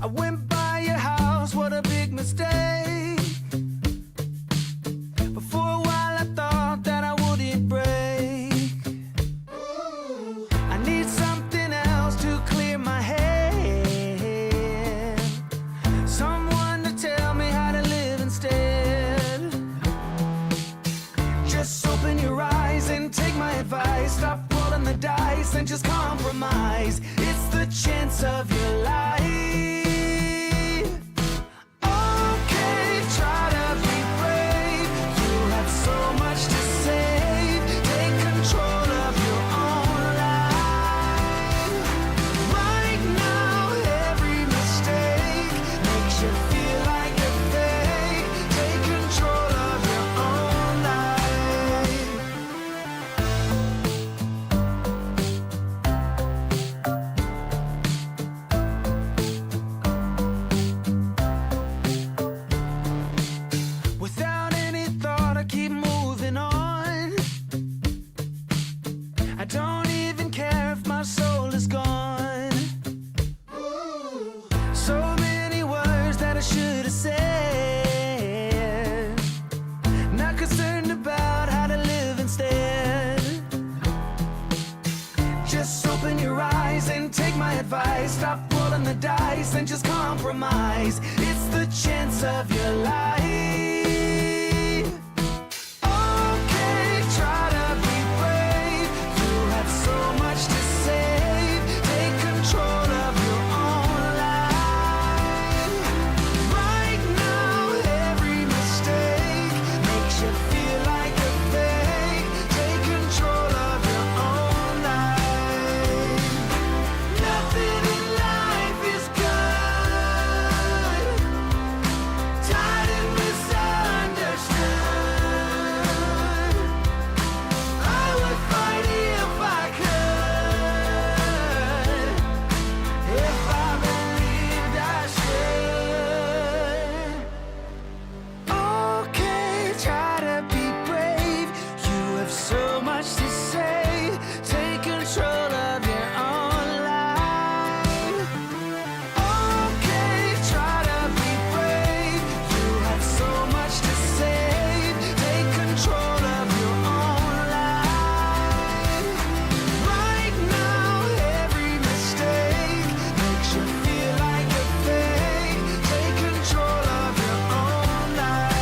I went by your house, what a big mistake. But for a while I thought that I wouldn't break. I need something else to clear my head. Someone to tell me how to live instead. Just open your eyes and take my advice. Stop rolling the dice and just compromise. It's the chance of your life. Okay, try to be brave. You have so much to save. Take control of your own life. Right now, every mistake makes you feel like a fake. Take control of your own life. Without any thought, I keep moving on. I don't even care if my soul is gone. So many words that I should have said. Not concerned about how to live instead. Just open your eyes and take my advice. Stop rolling the dice and just compromise. It's the chance of your life. Okay, try to be brave. You have so much to save. Take control of your own life. Right now, every mistake makes you feel like a fake. Take control of your own life. Nothing in life is good. Tired and misunderstood. I would fight if I could. If I believed I should. Okay, try to be brave. You have so much to say. Take control of your own life. Okay, try to be brave. You have so much to say. Take control of your own life. Right now, every mistake makes you feel like a fake. Take control of your own life.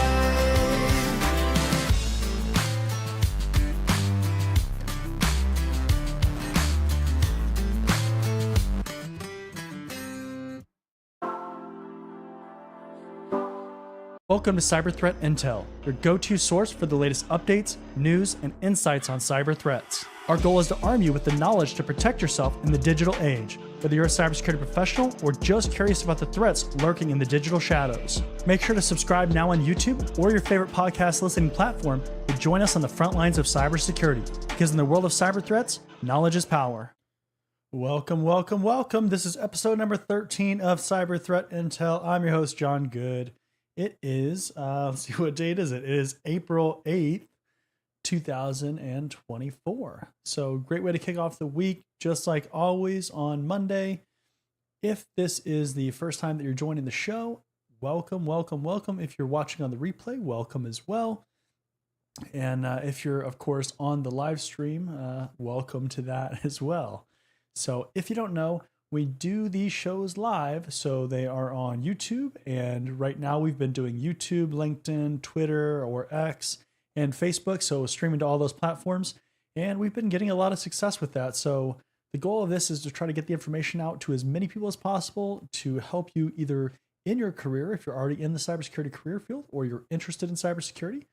Welcome to Cyber Threat Intel, your go-to source for the latest updates, news, and insights on cyber threats. Our goal is to arm you with the knowledge to protect yourself in the digital age, whether you're a cybersecurity professional or just curious about the threats lurking in the digital shadows. Make sure to subscribe now on YouTube or your favorite podcast listening platform to join us on the front lines of cybersecurity, because in the world of cyber threats, knowledge is power. Welcome, welcome, welcome. This is episode number 13 of Cyber Threat Intel. I'm your host, John Good. It is, let's see, what date is it? It is April 8th, 2024. So great way to kick off the week, just like always on Monday. If this is the first time that you're joining the show, welcome, welcome, welcome. If you're watching on the replay, welcome as well. And if you're, of course, on the live stream, welcome to that as well. So if you don't know, we do these shows live, so they are on YouTube, and right now we've been doing YouTube, LinkedIn, Twitter, or X, and Facebook, so streaming to all those platforms, and we've been getting a lot of success with that. So the goal of this is to try to get the information out to as many people as possible to help you either in your career, if you're already in the cybersecurity career field, or you're interested in cybersecurity,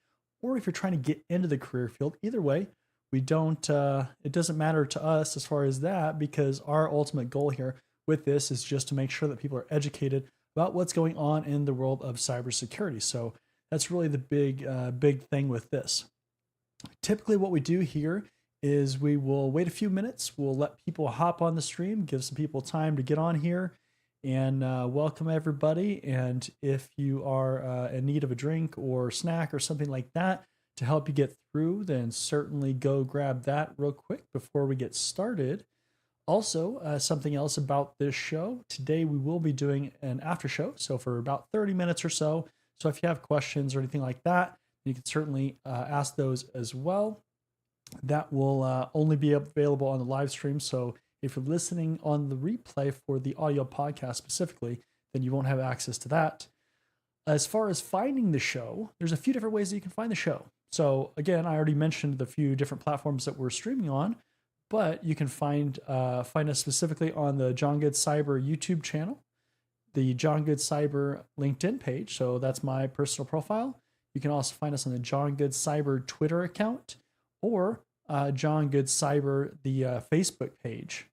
or if you're trying to get into the career field. Either way, we don't, it doesn't matter to us as far as that, because our ultimate goal here with this is just to make sure that people are educated about what's going on in the world of cybersecurity. So that's really the big thing with this. Typically what we do here is we will wait a few minutes. We'll let people hop on the stream, give some people time to get on here, and welcome everybody. And if you are in need of a drink or snack or something like that to help you get through, then certainly go grab that real quick before we get started. Also, something else about this show, today we will be doing an after show. So for about 30 minutes or so. So if you have questions or anything like that, you can certainly ask those as well. That will only be available on the live stream. So if you're listening on the replay for the audio podcast specifically, then you won't have access to that. As far as finding the show, there's a few different ways that you can find the show. So again, I already mentioned the few different platforms that we're streaming on, but you can find us specifically on the John Good Cyber YouTube channel, the John Good Cyber LinkedIn page. So that's my personal profile. You can also find us on the John Good Cyber Twitter account, or John Good Cyber, the Facebook page.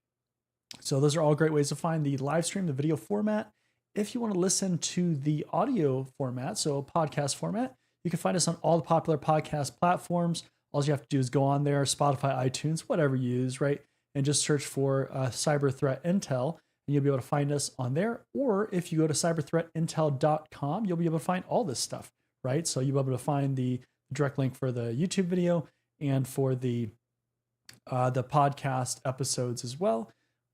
So those are all great ways to find the live stream, the video format. If you want to listen to the audio format, so podcast format, you can find us on all the popular podcast platforms. All you have to do is go on there, Spotify, iTunes, whatever you use, right? And just search for Cyber Threat Intel, and you'll be able to find us on there. Or if you go to cyberthreatintel.com, you'll be able to find all this stuff, right? So you'll be able to find the direct link for the YouTube video and for the podcast episodes as well.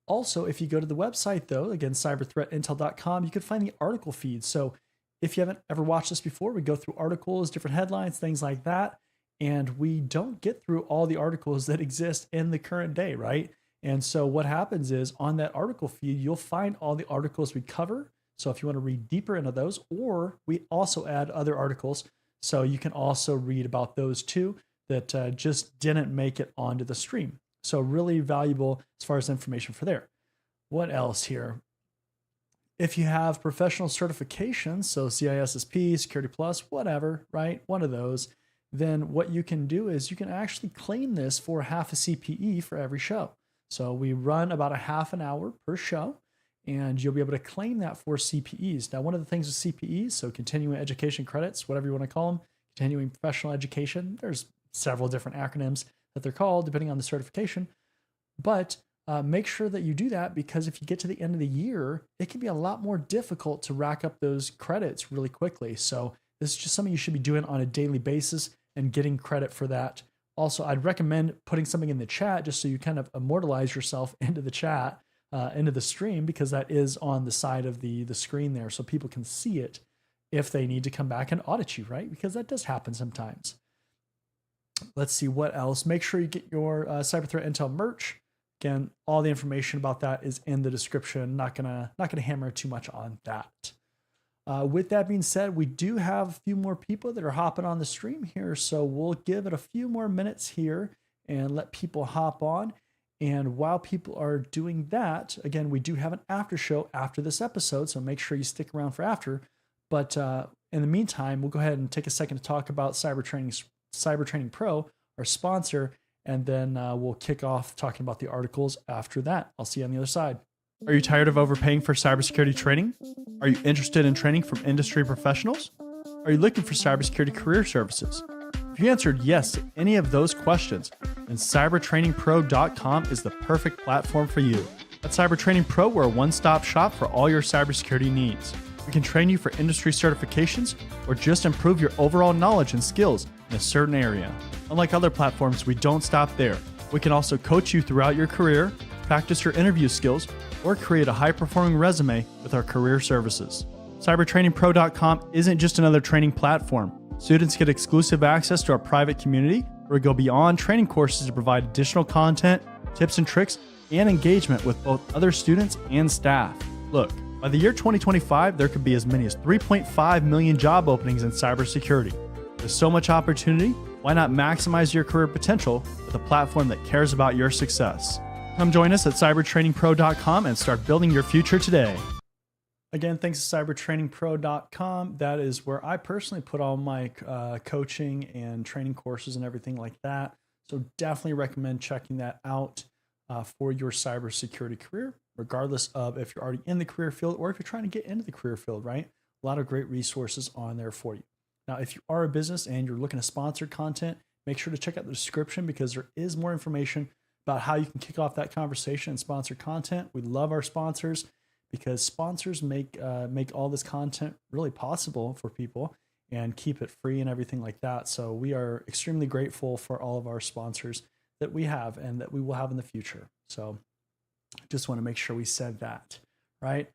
Also, if you go to the website, though, again, cyberthreatintel.com, you can find the article feed. So if you haven't ever watched this before, we go through articles, different headlines, things like that. And we don't get through all the articles that exist in the current day, right? And so what happens is on that article feed, you'll find all the articles we cover. So if you want to read deeper into those, or we also add other articles. So you can also read about those too that just didn't make it onto the stream. So really valuable as far as information for there. What else here? If you have professional certifications, so CISSP, Security Plus, whatever, right? One of those, then what you can do is you can actually claim this for half a CPE for every show. So we run about a half an hour per show, and you'll be able to claim that for CPEs. Now, one of the things with CPEs, so continuing education credits, whatever you want to call them, continuing professional education, there's several different acronyms that they're called depending on the certification. But make sure that you do that, because if you get to the end of the year, it can be a lot more difficult to rack up those credits really quickly. So this is just something you should be doing on a daily basis and getting credit for that. Also, I'd recommend putting something in the chat just so you kind of immortalize yourself into the chat, into the stream, because that is on the side of the screen there, so people can see it if they need to come back and audit you, right? Because that does happen sometimes. Let's see what else. Make sure you get your Cyber Threat Intel merch. Again, all the information about that is in the description. Not gonna hammer too much on that. With that being said, we do have a few more people that are hopping on the stream here, so we'll give it a few more minutes here and let people hop on. And while people are doing that, again, we do have an after show after this episode, so make sure you stick around for after. But in the meantime, we'll go ahead and take a second to talk about Cyber Training Pro, our sponsor, and then we'll kick off talking about the articles after that. I'll see you on the other side. Are you tired of overpaying for cybersecurity training? Are you interested in training from industry professionals? Are you looking for cybersecurity career services? If you answered yes to any of those questions, then cybertrainingpro.com is the perfect platform for you. At Cyber Training Pro, we're a one-stop shop for all your cybersecurity needs. We can train you for industry certifications or just improve your overall knowledge and skills in a certain area. Unlike other platforms, we don't stop there. We can also coach you throughout your career, practice your interview skills, or create a high-performing resume with our career services. CybertrainingPro.com isn't just another training platform. Students get exclusive access to our private community, where we go beyond training courses to provide additional content, tips and tricks, and engagement with both other students and staff. Look, by the year 2025, there could be as many as 3.5 million job openings in cybersecurity. With so much opportunity, why not maximize your career potential with a platform that cares about your success? Come join us at cybertrainingpro.com and start building your future today. Again, thanks to cybertrainingpro.com. That is where I personally put all my coaching and training courses and everything like that. So definitely recommend checking that out for your cybersecurity career, regardless of if you're already in the career field or if you're trying to get into the career field, right? A lot of great resources on there for you. Now, if you are a business and you're looking to sponsor content, make sure to check out the description, because there is more information about how you can kick off that conversation and sponsor content. We love our sponsors, because sponsors make all this content really possible for people and keep it free and everything like that. So we are extremely grateful for all of our sponsors that we have and that we will have in the future. So Just want to make sure we said that, right?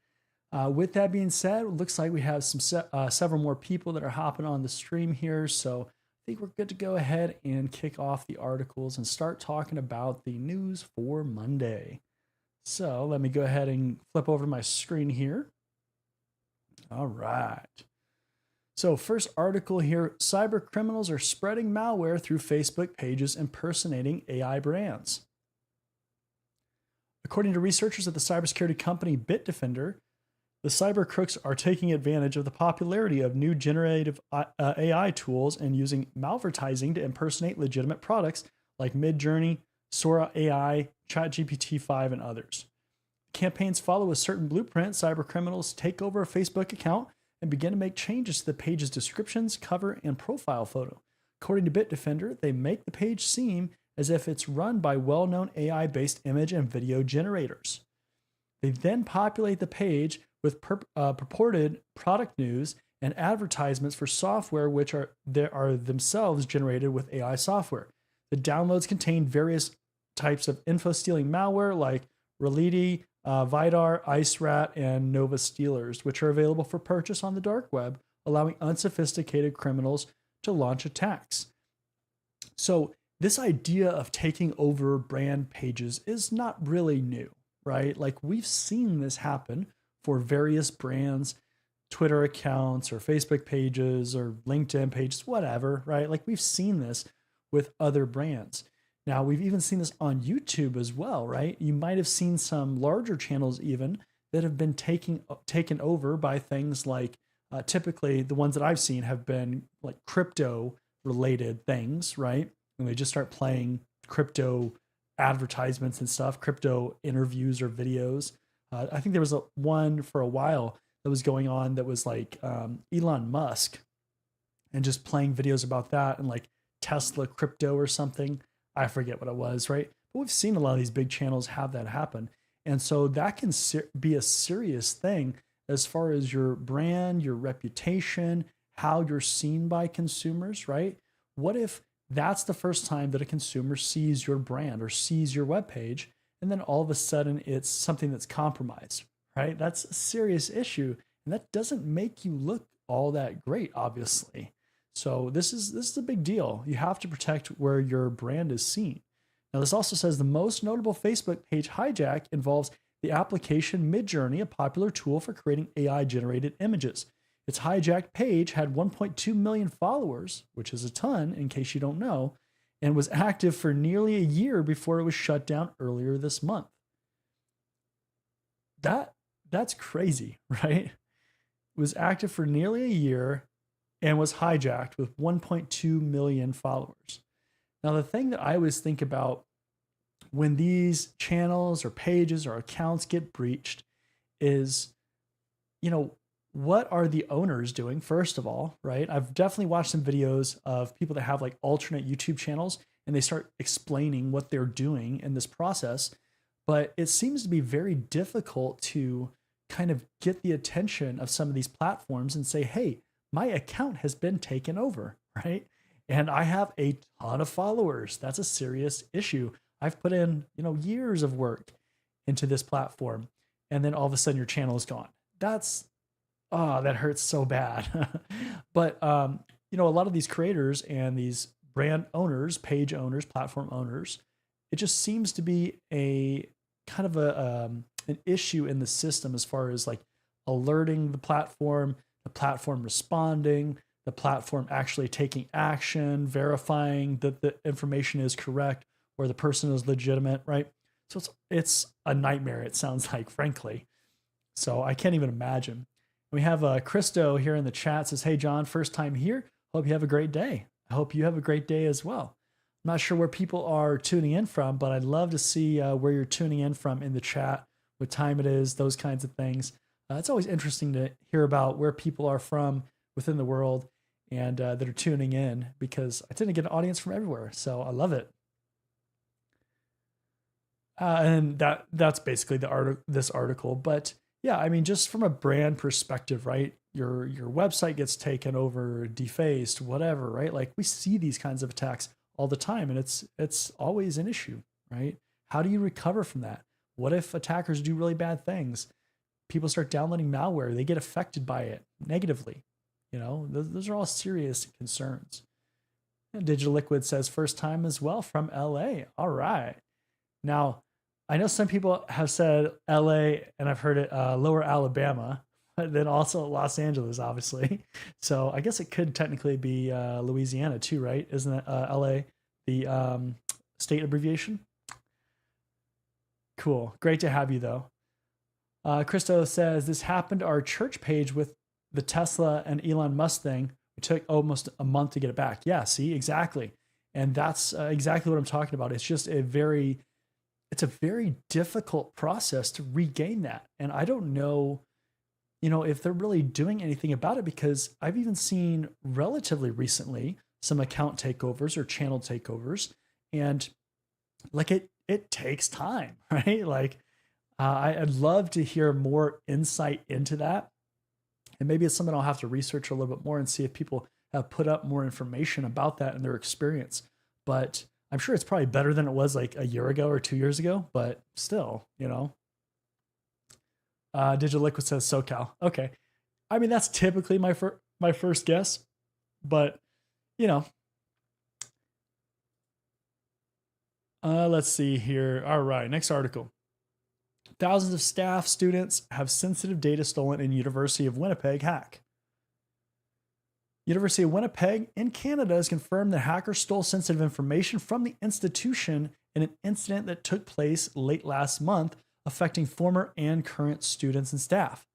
With that being said, it looks like we have several more people that are hopping on the stream here. So I think we're good to go ahead and kick off the articles and start talking about the news for Monday. So let me go ahead and flip over to my screen here. All right. So first article here, cyber criminals are spreading malware through Facebook pages impersonating AI brands. According to researchers at the cybersecurity company Bitdefender, the cyber crooks are taking advantage of the popularity of new generative AI tools and using malvertising to impersonate legitimate products like Midjourney, Sora AI, ChatGPT-5, and others. Campaigns follow a certain blueprint. Cyber criminals take over a Facebook account and begin to make changes to the page's descriptions, cover, and profile photo. According to Bitdefender, they make the page seem as if it's run by well-known AI-based image and video generators. They then populate the page with purported product news and advertisements for software which are themselves generated with AI software. The downloads contain various types of info-stealing malware like Reliti, Vidar, IceRat, and Nova Stealers, which are available for purchase on the dark web, allowing unsophisticated criminals to launch attacks. So this idea of taking over brand pages is not really new, right? Like we've seen this happen for various brands, Twitter accounts or Facebook pages or LinkedIn pages, whatever, right? Like we've seen this with other brands. Now, we've even seen this on YouTube as well, right? You might have seen some larger channels even that have been taken over by things like, typically the ones that I've seen have been like crypto related things, right? And they just start playing crypto advertisements and stuff, crypto interviews or videos. I think there was one for a while that was going on that was like Elon Musk and just playing videos about that and like Tesla crypto or something. I forget what it was, right? But we've seen a lot of these big channels have that happen. And so that can be a serious thing as far as your brand, your reputation, how you're seen by consumers, right? What if that's the first time that a consumer sees your brand or sees your webpage, and then all of a sudden it's something that's compromised, right? That's a serious issue, and that doesn't make you look all that great, obviously. So this is a big deal. You have to protect where your brand is seen. Now, this also says the most notable Facebook page hijack involves the application Midjourney, a popular tool for creating AI-generated images. Its hijacked page had 1.2 million followers, which is a ton in case you don't know, and was active for nearly a year before it was shut down earlier this month. That's crazy, right? It was active for nearly a year and was hijacked with 1.2 million followers. Now, the thing that I always think about when these channels or pages or accounts get breached is, what are the owners doing, first of all, right? I've definitely watched some videos of people that have like alternate YouTube channels and they start explaining what they're doing in this process. But it seems to be very difficult to kind of get the attention of some of these platforms and say, hey, my account has been taken over, right? And I have a ton of followers. That's a serious issue. I've put in, years of work into this platform, and then all of a sudden your channel is gone. That hurts so bad. But, a lot of these creators and these brand owners, page owners, platform owners, it just seems to be a kind of an issue in the system as far as like alerting the platform responding, the platform actually taking action, verifying that the information is correct or the person is legitimate, right? So it's a nightmare, it sounds like, frankly. So I can't even imagine. We have Christo here in the chat, says, hey, John, first time here. Hope you have a great day. I hope you have a great day as well. I'm not sure where people are tuning in from, but I'd love to see where you're tuning in from in the chat, what time it is, those kinds of things. It's always interesting to hear about where people are from within the world and that are tuning in, because I tend to get an audience from everywhere. So I love it. And that's basically this article. But yeah, I mean, just from a brand perspective, right? Your website gets taken over, defaced, whatever, right? Like we see these kinds of attacks all the time, and it's always an issue, right? How do you recover from that? What if attackers do really bad things? People start downloading malware, they get affected by it negatively. Those are all serious concerns. And Digital Liquid says first time as well from LA. All right. Now, I know some people have said LA, and I've heard it lower Alabama, but then also Los Angeles, obviously. So I guess it could technically be Louisiana too, right? Isn't it LA the state abbreviation? Cool. Great to have you, though. Christo says, this happened to our church page with the Tesla and Elon Musk thing. It took almost a month to get it back. Yeah, see, exactly. And that's exactly what I'm talking about. It's just a very difficult process to regain that. And I don't know, if they're really doing anything about it, because I've even seen relatively recently some account takeovers or channel takeovers. And like it takes time, right? Like I'd love to hear more insight into that. And maybe it's something I'll have to research a little bit more and see if people have put up more information about that and their experience. But I'm sure it's probably better than it was like a year ago or 2 years ago, but still, Digital Liquid says SoCal. Okay. I mean, that's typically my first guess, but let's see here. All right. Next article. Thousands of staff, students have sensitive data stolen in University of Winnipeg hack. University of Winnipeg in Canada has confirmed that hackers stole sensitive information from the institution in an incident that took place late last month, affecting former and current students and staff.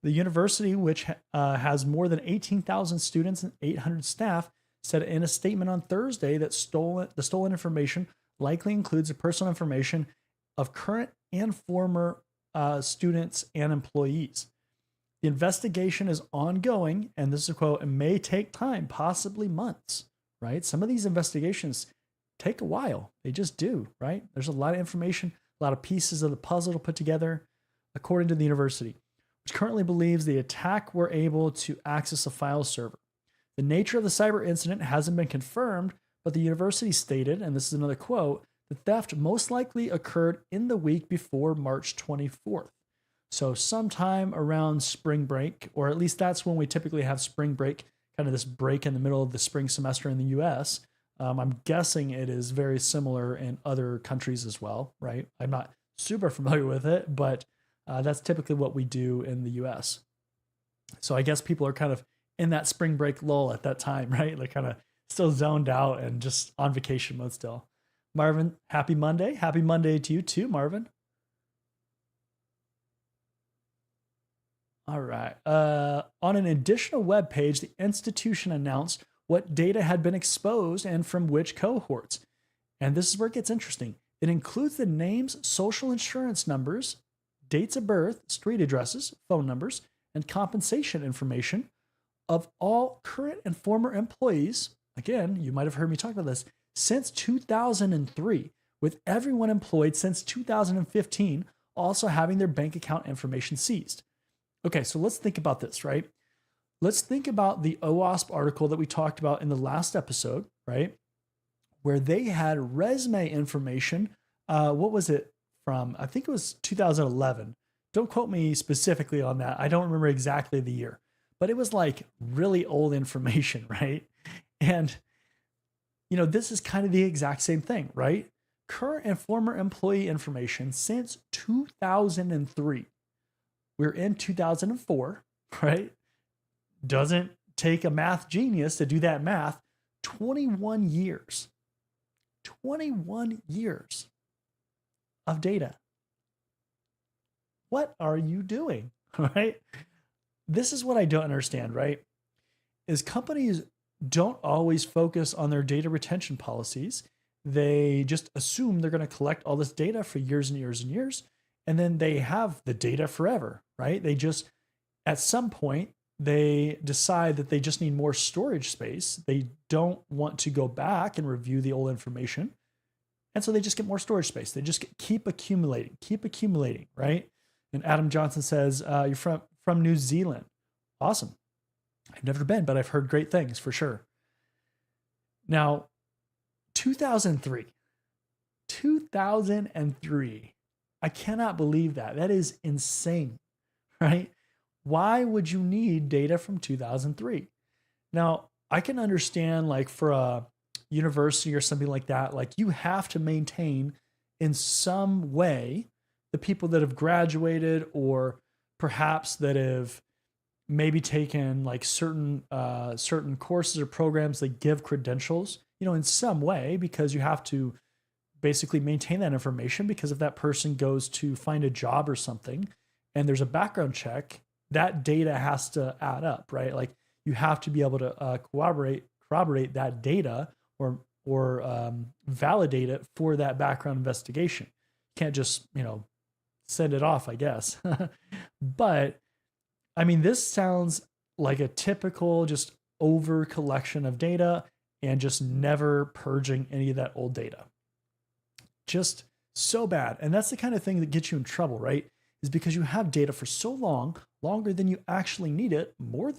The university, which has more than 18,000 students and 800 staff, said in a statement on Thursday that the stolen information likely includes the personal information of current and former students and employees. The investigation is ongoing, and this is a quote, and may take time, possibly months, right? Some of these investigations take a while. They just do, right? There's a lot of information, a lot of pieces of the puzzle to put together, according to the university, which currently believes the attack were able to access a file server. The nature of the cyber incident hasn't been confirmed, but the university stated, and this is another quote, the theft most likely occurred in the week before March 24th. So sometime around spring break, or at least that's when we typically have spring break, kind of this break in the middle of the spring semester in the US. I'm guessing it is very similar in other countries as well, right? I'm not super familiar with it, but that's typically what we do in the US. So I guess people are kind of in that spring break lull at that time, right? They're kind of still zoned out and just on vacation mode still. Marvin, happy Monday. Happy Monday to you too, Marvin. All right. On an additional web page, the institution announced what data had been exposed and from which cohorts. And this is where it gets interesting. It includes the names, social insurance numbers, dates of birth, street addresses, phone numbers, and compensation information of all current and former employees. Again, you might have heard me talk about this, since 2003, with everyone employed since 2015 also having their bank account information seized. Okay, so let's think about this, right? Let's think about the OWASP article that we talked about in the last episode, right? Where they had resume information. What was it from? I think it was 2011. Don't quote me specifically on that. I don't remember exactly the year, but it was like really old information, right? And, this is kind of the exact same thing, right? Current and former employee information since 2003. We're in 2004, right? Doesn't take a math genius to do that math. 21 years. 21 years of data. What are you doing, right? This is what I don't understand, right? Is companies don't always focus on their data retention policies. They just assume they're going to collect all this data for years and years and years. And then they have the data forever, right? They just, at some point, they decide that they just need more storage space. They don't want to go back and review the old information. And so they just get more storage space. They just keep accumulating, right? And Adam Johnson says, you're from New Zealand. Awesome. I've never been, but I've heard great things for sure. Now, 2003. I cannot believe that. That is insane, right? Why would you need data from 2003? Now, I can understand like for a university or something like that, like you have to maintain in some way the people that have graduated or perhaps that have maybe taken like certain courses or programs that give credentials, in some way, because you have to basically maintain that information, because if that person goes to find a job or something and there's a background check, that data has to add up, right? Like you have to be able to corroborate that data or validate it for that background investigation. You can't just send it off, I guess. But I mean, this sounds like a typical just over collection of data and just never purging any of that old data. Just so bad. And that's the kind of thing that gets you in trouble, right? Is because you have data for so long, longer than you actually need it, more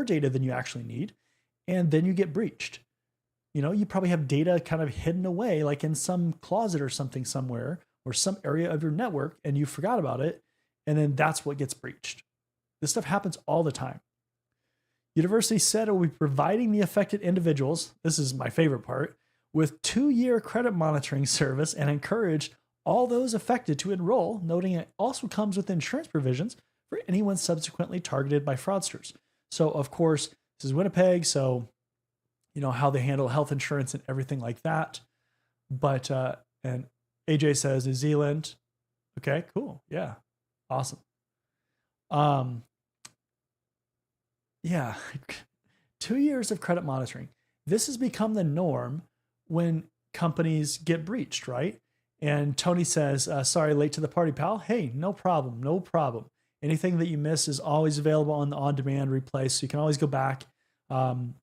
data than you actually need, and then you get breached. You probably have data kind of hidden away, like in some closet or something somewhere, or some area of your network, and you forgot about it, and then that's what gets breached. This stuff happens all the time. University said it will be providing the affected individuals, this is my favorite part, with 2-year credit monitoring service and encouraged all those affected to enroll, noting it also comes with insurance provisions for anyone subsequently targeted by fraudsters. So, of course, this is Winnipeg, so how they handle health insurance and everything like that. But, and AJ says New Zealand. Okay, cool. Yeah, awesome. Yeah, 2 years of credit monitoring. This has become the norm when companies get breached, right? And Tony says, sorry, late to the party, pal. Hey, no problem, no problem. Anything that you miss is always available on the on-demand replay, so you can always go back and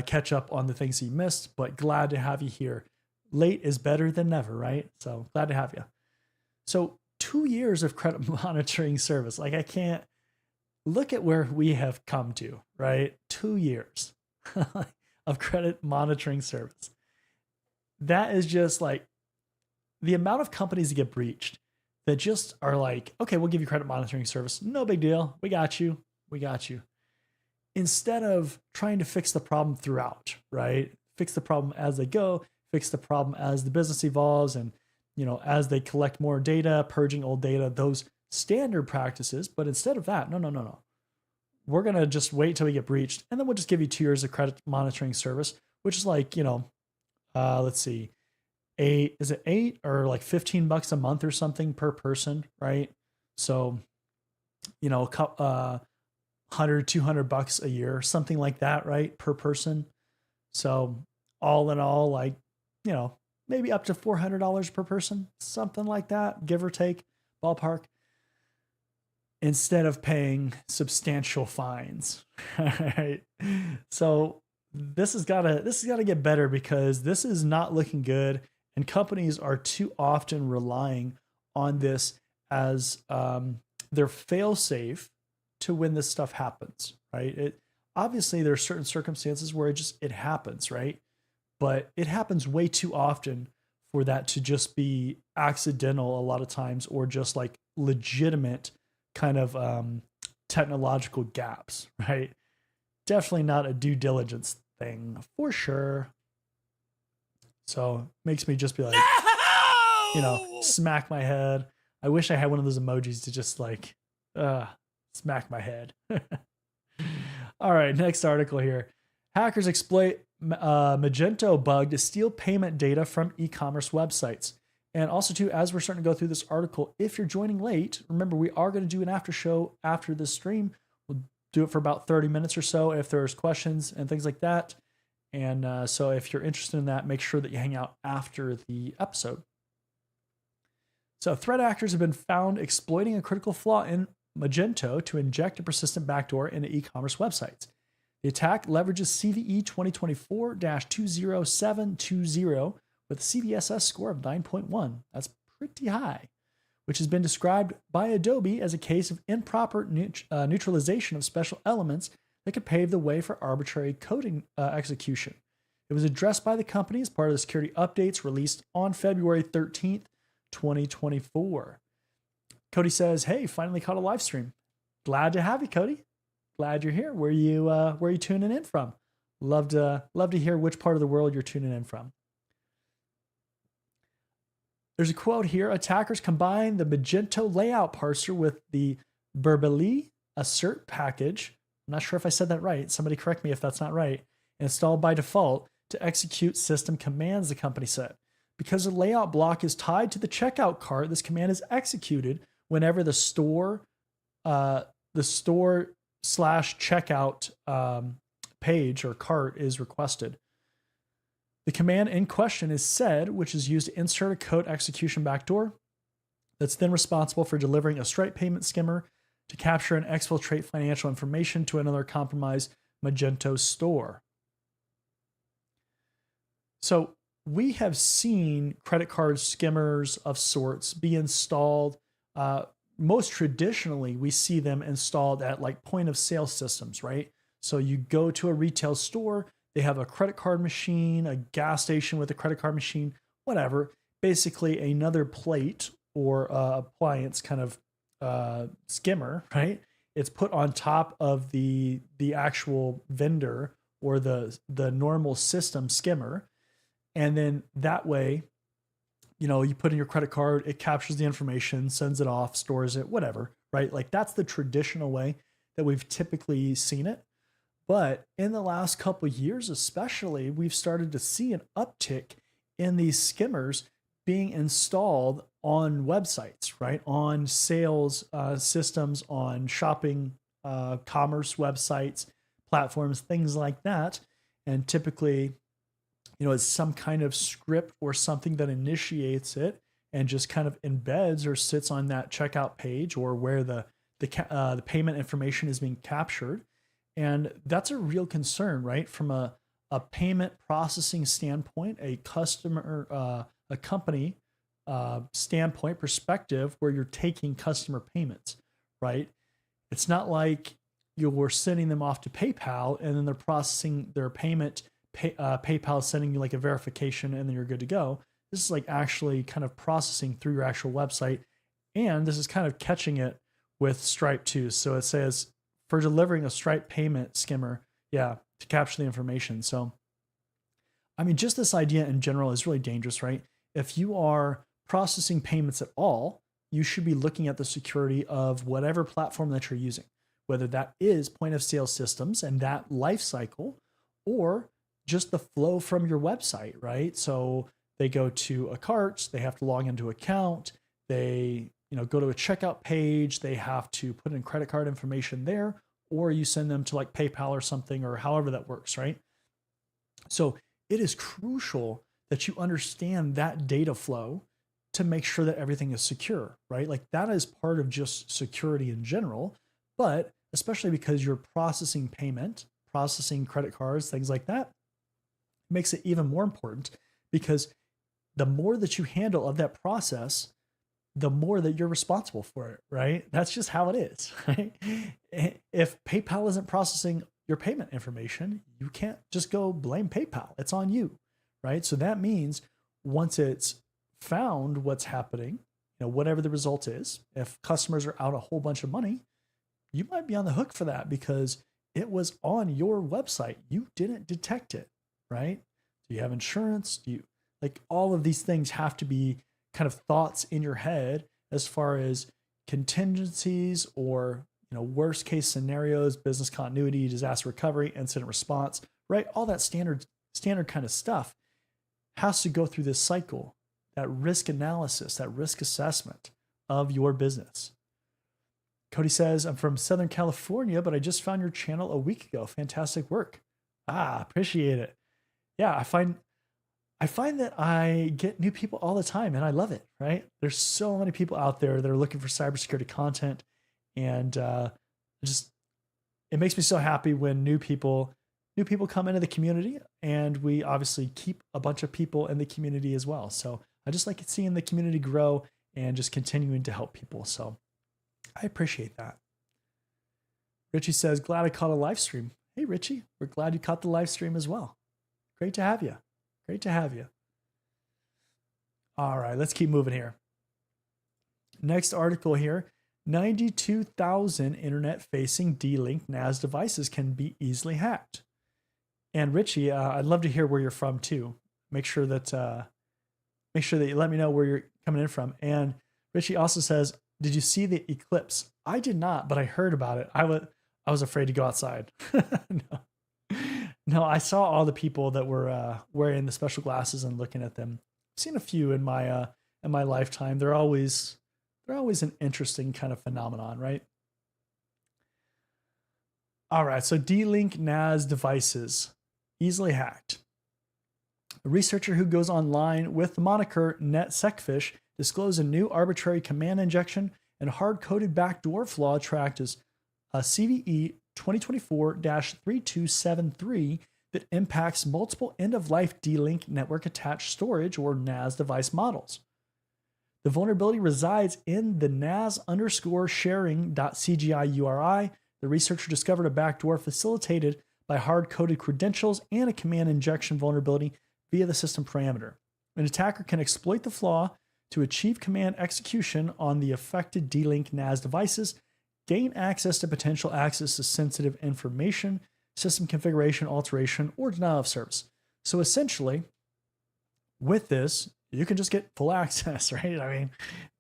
catch up on the things you missed, but glad to have you here. Late is better than never, right? So glad to have you. So 2 years of credit monitoring service. Like I can't look at where we have come to, right? 2 years of credit monitoring service. That is just like the amount of companies that get breached that just are like, okay, we'll give you credit monitoring service. No big deal. We got you. We got you. Instead of trying to fix the problem throughout, right? Fix the problem as they go, fix the problem as the business evolves and, as they collect more data, purging old data, those standard practices. But instead of that, no. We're going to just wait till we get breached. And then we'll just give you 2 years of credit monitoring service, which is like, let's see, is it $8 or like $15 a month or something per person, right? So, $100, $200 a year, something like that, right? Per person. So all in all, like, maybe up to $400 per person, something like that, give or take, ballpark, instead of paying substantial fines. Right? So this has got to get better, because this is not looking good, and companies are too often relying on this as their fail-safe to when this stuff happens, right? Obviously there are certain circumstances where it happens, right? But it happens way too often for that to just be accidental a lot of times, or just like legitimate kind of technological gaps, right? Definitely not a due diligence thing for sure. So makes me just be like, smack my head. I wish I had one of those emojis to just like, smack my head. All right, next article here. Hackers exploit Magento bug to steal payment data from e-commerce websites. And also, too, as we're starting to go through this article, if you're joining late, remember, we are going to do an after show after this stream. We'll do it for about 30 minutes or so if there's questions and things like that. And so if you're interested in that, make sure that you hang out after the episode. So threat actors have been found exploiting a critical flaw in Magento to inject a persistent backdoor into e-commerce websites. The attack leverages CVE 2024-20720 with a CVSS score of 9.1. That's pretty high, which has been described by Adobe as a case of improper neutralization of special elements that could pave the way for arbitrary coding execution. It was addressed by the company as part of the security updates released on February 13th, 2024. Cody says, hey, finally caught a live stream. Glad to have you, Cody. Glad you're here. Where are you tuning in from? Love to hear which part of the world you're tuning in from. There's a quote here. Attackers combine the Magento layout parser with the Berbeli assert package. I'm not sure if I said that right. Somebody correct me if that's not right. Installed by default to execute system commands, the company said. Because the layout block is tied to the checkout cart, this command is executed whenever the store slash checkout page or cart is requested. The command in question is sed, which is used to insert a code execution backdoor that's then responsible for delivering a Stripe payment skimmer to capture and exfiltrate financial information to another compromised Magento store. So we have seen credit card skimmers of sorts be installed. Most traditionally, we see them installed at like point of sale systems, right? So you go to a retail store, they have a credit card machine, a gas station with a credit card machine, whatever. Basically another plate or appliance kind of skimmer, right? It's put on top of the actual vendor or the normal system skimmer. And then that way, you put in your credit card, it captures the information, sends it off, stores it, whatever, right? Like that's the traditional way that we've typically seen it. But in the last couple of years, especially, we've started to see an uptick in these skimmers being installed on websites, right? On sales systems, on shopping, commerce websites, platforms, things like that. And typically, it's some kind of script or something that initiates it and just kind of embeds or sits on that checkout page or where the payment information is being captured. And that's a real concern, right? From a payment processing standpoint, a customer, a company standpoint perspective, where you're taking customer payments, right? It's not like you're sending them off to PayPal and then they're processing their payment. PayPal is sending you like a verification and then you're good to go. This is like actually kind of processing through your actual website. And this is kind of catching it with Stripe too. So it says, for delivering a Stripe payment skimmer, to capture the information. So, I mean, just this idea in general is really dangerous, right? If you are processing payments at all, you should be looking at the security of whatever platform that you're using, whether that is point of sale systems and that life cycle, or just the flow from your website, right? So they go to a cart, they have to log into an account, they go to a checkout page, they have to put in credit card information there, or you send them to like PayPal or something, or however that works, right? So it is crucial that you understand that data flow to make sure that everything is secure, right? Like that is part of just security in general, but especially because you're processing payment, processing credit cards, things like that, makes it even more important, because the more that you handle of that process, the more that you're responsible for it, right? That's just how it is, right? If PayPal isn't processing your payment information, you can't just go blame PayPal. It's on you, right? So that means once it's found what's happening, whatever the result is, if customers are out a whole bunch of money, you might be on the hook for that because it was on your website. You didn't detect it, right? Do you have insurance? Like all of these things have to be kind of thoughts in your head as far as contingencies or worst case scenarios, business continuity, disaster recovery, incident response, right? All that standard kind of stuff has to go through this cycle, that risk analysis, that risk assessment of your business. Cody says, I'm from Southern California, but I just found your channel a week ago. Fantastic work. Appreciate it. Yeah, I find that I get new people all the time and I love it, right? There's so many people out there that are looking for cybersecurity content, and it makes me so happy when new people come into the community, and we obviously keep a bunch of people in the community as well. So I just like seeing the community grow and just continuing to help people. So I appreciate that. Richie says, glad I caught a live stream. Hey, Richie, we're glad you caught the live stream as well. Great to have you. Great to have you. All right, let's keep moving here. Next article here. 92,000 internet-facing D-Link NAS devices can be easily hacked. And Richie, I'd love to hear where you're from too. Make sure that you let me know where you're coming in from. And Richie also says, "Did you see the eclipse?" I did not, but I heard about it. I was afraid to go outside. No, I saw all the people that were wearing the special glasses and looking at them. I've seen a few in my lifetime. They're always an interesting kind of phenomenon, right? All right, so D-Link NAS devices easily hacked. A researcher who goes online with the moniker NetSecFish disclosed a new arbitrary command injection and hard-coded backdoor flaw tracked as CVE 2024-3273 that impacts multiple end-of-life D-Link network-attached storage or NAS device models. The vulnerability resides in the NAS_sharing.cgi URI. The researcher discovered a backdoor facilitated by hard-coded credentials and a command injection vulnerability via the system parameter. An attacker can exploit the flaw to achieve command execution on the affected D-Link NAS devices, gain access to potential access to sensitive information, system configuration alteration, or denial of service. So essentially, with this, you can just get full access, right? I mean,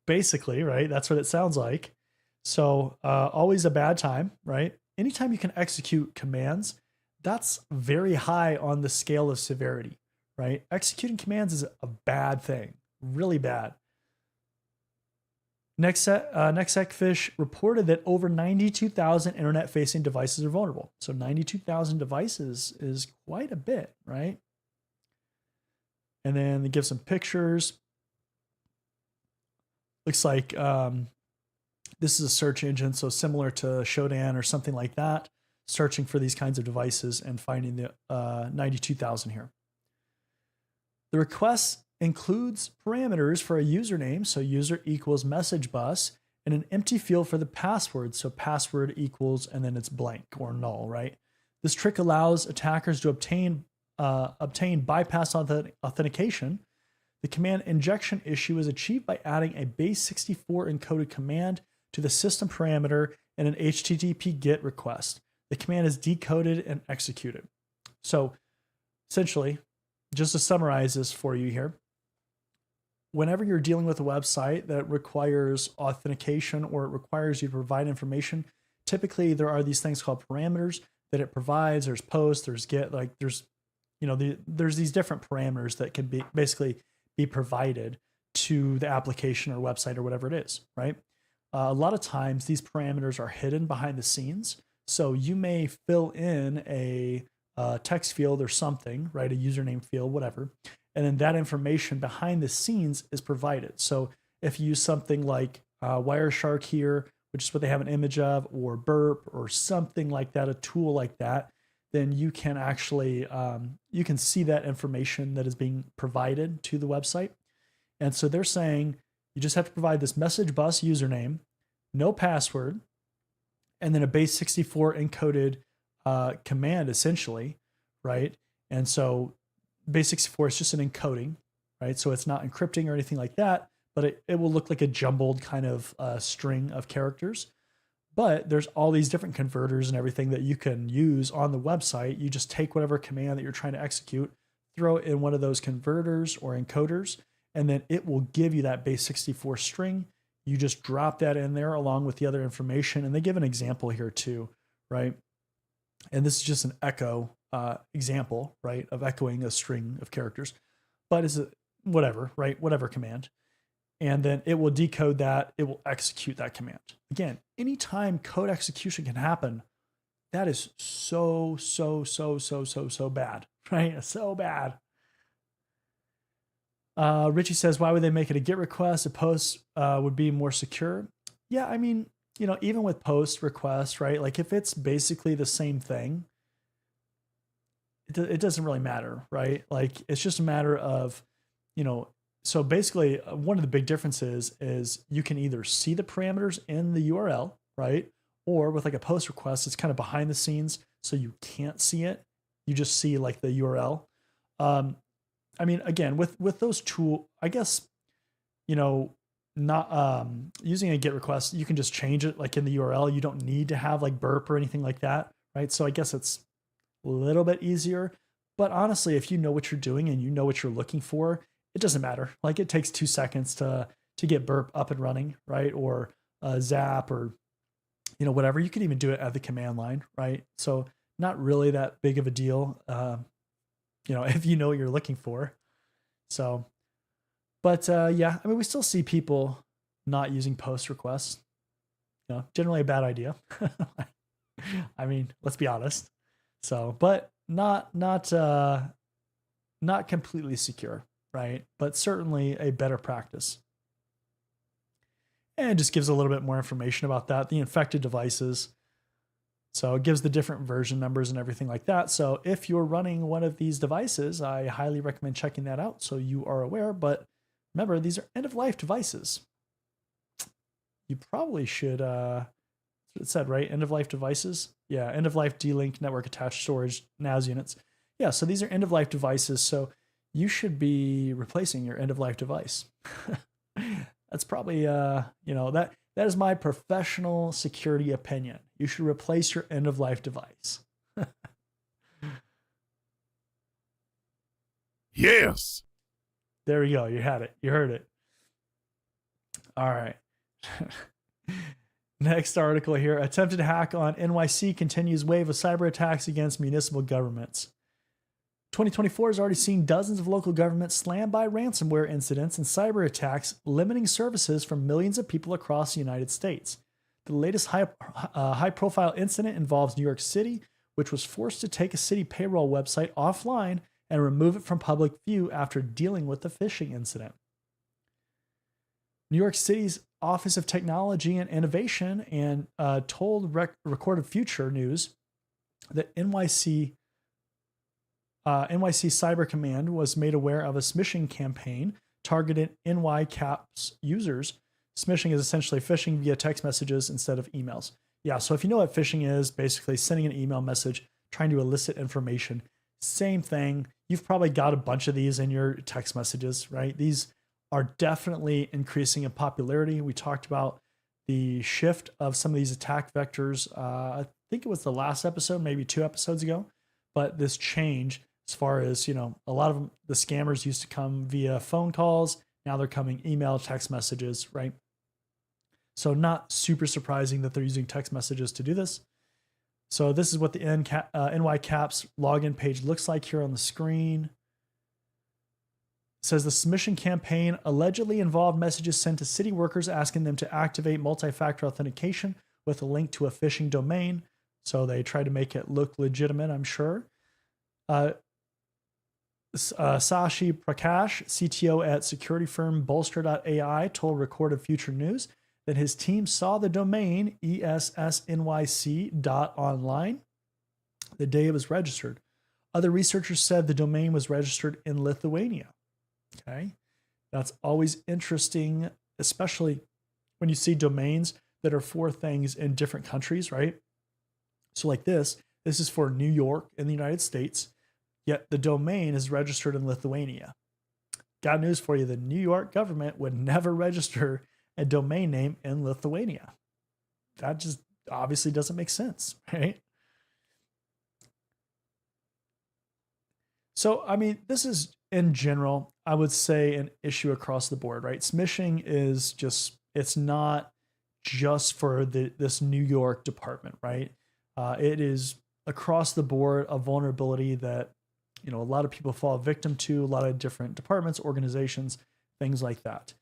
basically, right? That's what it sounds like. So always a bad time, right? Anytime you can execute commands, that's very high on the scale of severity, right? Executing commands is a bad thing, really bad. NetSecFish reported that over 92,000 internet-facing devices are vulnerable. So 92,000 devices is quite a bit, right? And then they give some pictures. Looks like this is a search engine, so similar to Shodan or something like that, searching for these kinds of devices and finding the 92,000 here. The request includes parameters for a username, so user equals message bus, and an empty field for the password, so password equals, and then it's blank or null, right? This trick allows attackers to obtain bypass authentication. The command injection issue is achieved by adding a base 64 encoded command to the system parameter and an HTTP GET request. The command is decoded and executed. So essentially, just to summarize this for you here, whenever you're dealing with a website that requires authentication or it requires you to provide information, typically there are these things called parameters that it provides. There's post, there's get, like there's these different parameters that can be basically be provided to the application or website or whatever it is, right? A lot of times these parameters are hidden behind the scenes. So you may fill in a text field or something, right? A username field, whatever. And then that information behind the scenes is provided. So if you use something like Wireshark here, which is what they have an image of, or Burp or something like that, a tool like that, then you can actually, you can see that information that is being provided to the website. And so they're saying you just have to provide this message bus username, no password, and then a base 64 encoded command essentially, right? And so base 64 is just an encoding, right? So it's not encrypting or anything like that, but it will look like a jumbled kind of string of characters. But there's all these different converters and everything that you can use on the website. You just take whatever command that you're trying to execute, throw it in one of those converters or encoders, and then it will give you that base 64 string. You just drop that in there along with the other information. And they give an example here too, right? And this is just an echo example, right, of echoing a string of characters. But it's whatever, right? Whatever command. And then it will decode that. It will execute that command. Again, anytime code execution can happen, that is so bad, right? So bad. Richie says, why would they make it a GET request? A post would be more secure. Yeah, I mean, even with post requests, right? Like if it's basically the same thing, it doesn't really matter, right? Like it's just a matter of, so basically one of the big differences is you can either see the parameters in the URL, right? Or with like a post request, it's kind of behind the scenes, so you can't see it. You just see like the URL. I mean, again, with those tools, I guess, not using a GET request, you can just change it like in the URL. You don't need to have like burp or anything like that, right? So I guess it's a little bit easier. But honestly, if you know what you're doing and you know what you're looking for, it doesn't matter. Like it takes 2 seconds to get burp up and running, right? Or zap or whatever. You could even do it at the command line, right? So not really that big of a deal, if you know what you're looking for. So, but yeah, I mean, we still see people not using post requests. Generally a bad idea. I mean, let's be honest. So, but not completely secure, right? But certainly a better practice. And it just gives a little bit more information about that, the infected devices. So it gives the different version numbers and everything like that. So if you're running one of these devices, I highly recommend checking that out so you are aware. But remember, these are end-of-life devices. You probably should, that's what it said, right? End-of-life devices. Yeah, end-of-life D-Link network attached storage NAS units. Yeah, so these are end-of-life devices. So you should be replacing your end-of-life device. That's probably, that is my professional security opinion. You should replace your end-of-life device. Yes. There we go. You had it. You heard it. All right. Next article here. Attempted hack on NYC continues wave of cyber attacks against municipal governments. 2024 has already seen dozens of local governments slammed by ransomware incidents and cyber attacks, limiting services for millions of people across the United States. The latest high-profile incident involves New York City, which was forced to take a city payroll website offline and remove it from public view after dealing with the phishing incident. New York City's Office of Technology and Innovation and told Recorded Future News that NYC Cyber Command was made aware of a smishing campaign targeted NYCAPS users. Smishing is essentially phishing via text messages instead of emails. Yeah, so if you know what phishing is, basically sending an email message, trying to elicit information. Same thing. You've probably got a bunch of these in your text messages, right? These are definitely increasing in popularity. We talked about the shift of some of these attack vectors. I think it was the last episode, maybe 2 episodes ago, but this change as far as, a lot of them, the scammers used to come via phone calls. Now they're coming email, text messages, right? So not super surprising that they're using text messages to do this. So this is what the NYCAPS login page looks like here on the screen. It says the smishing campaign allegedly involved messages sent to city workers asking them to activate multi-factor authentication with a link to a phishing domain. So they tried to make it look legitimate, I'm sure. Sashi Prakash, CTO at security firm Bolster.ai, told Recorded Future News that his team saw the domain essnyc.online the day it was registered. Other researchers said the domain was registered in Lithuania. Okay, that's always interesting, especially when you see domains that are for things in different countries, right? So like this is for New York in the United States, yet the domain is registered in Lithuania. Got news for you. The New York government would never register a domain name in Lithuania. That just obviously doesn't make sense, right? So, I mean, this is in general, I would say, an issue across the board, right? Smishing is just, it's not just for this New York department, right? It is across the board a vulnerability that, a lot of people fall victim to, a lot of different departments, organizations, things like that.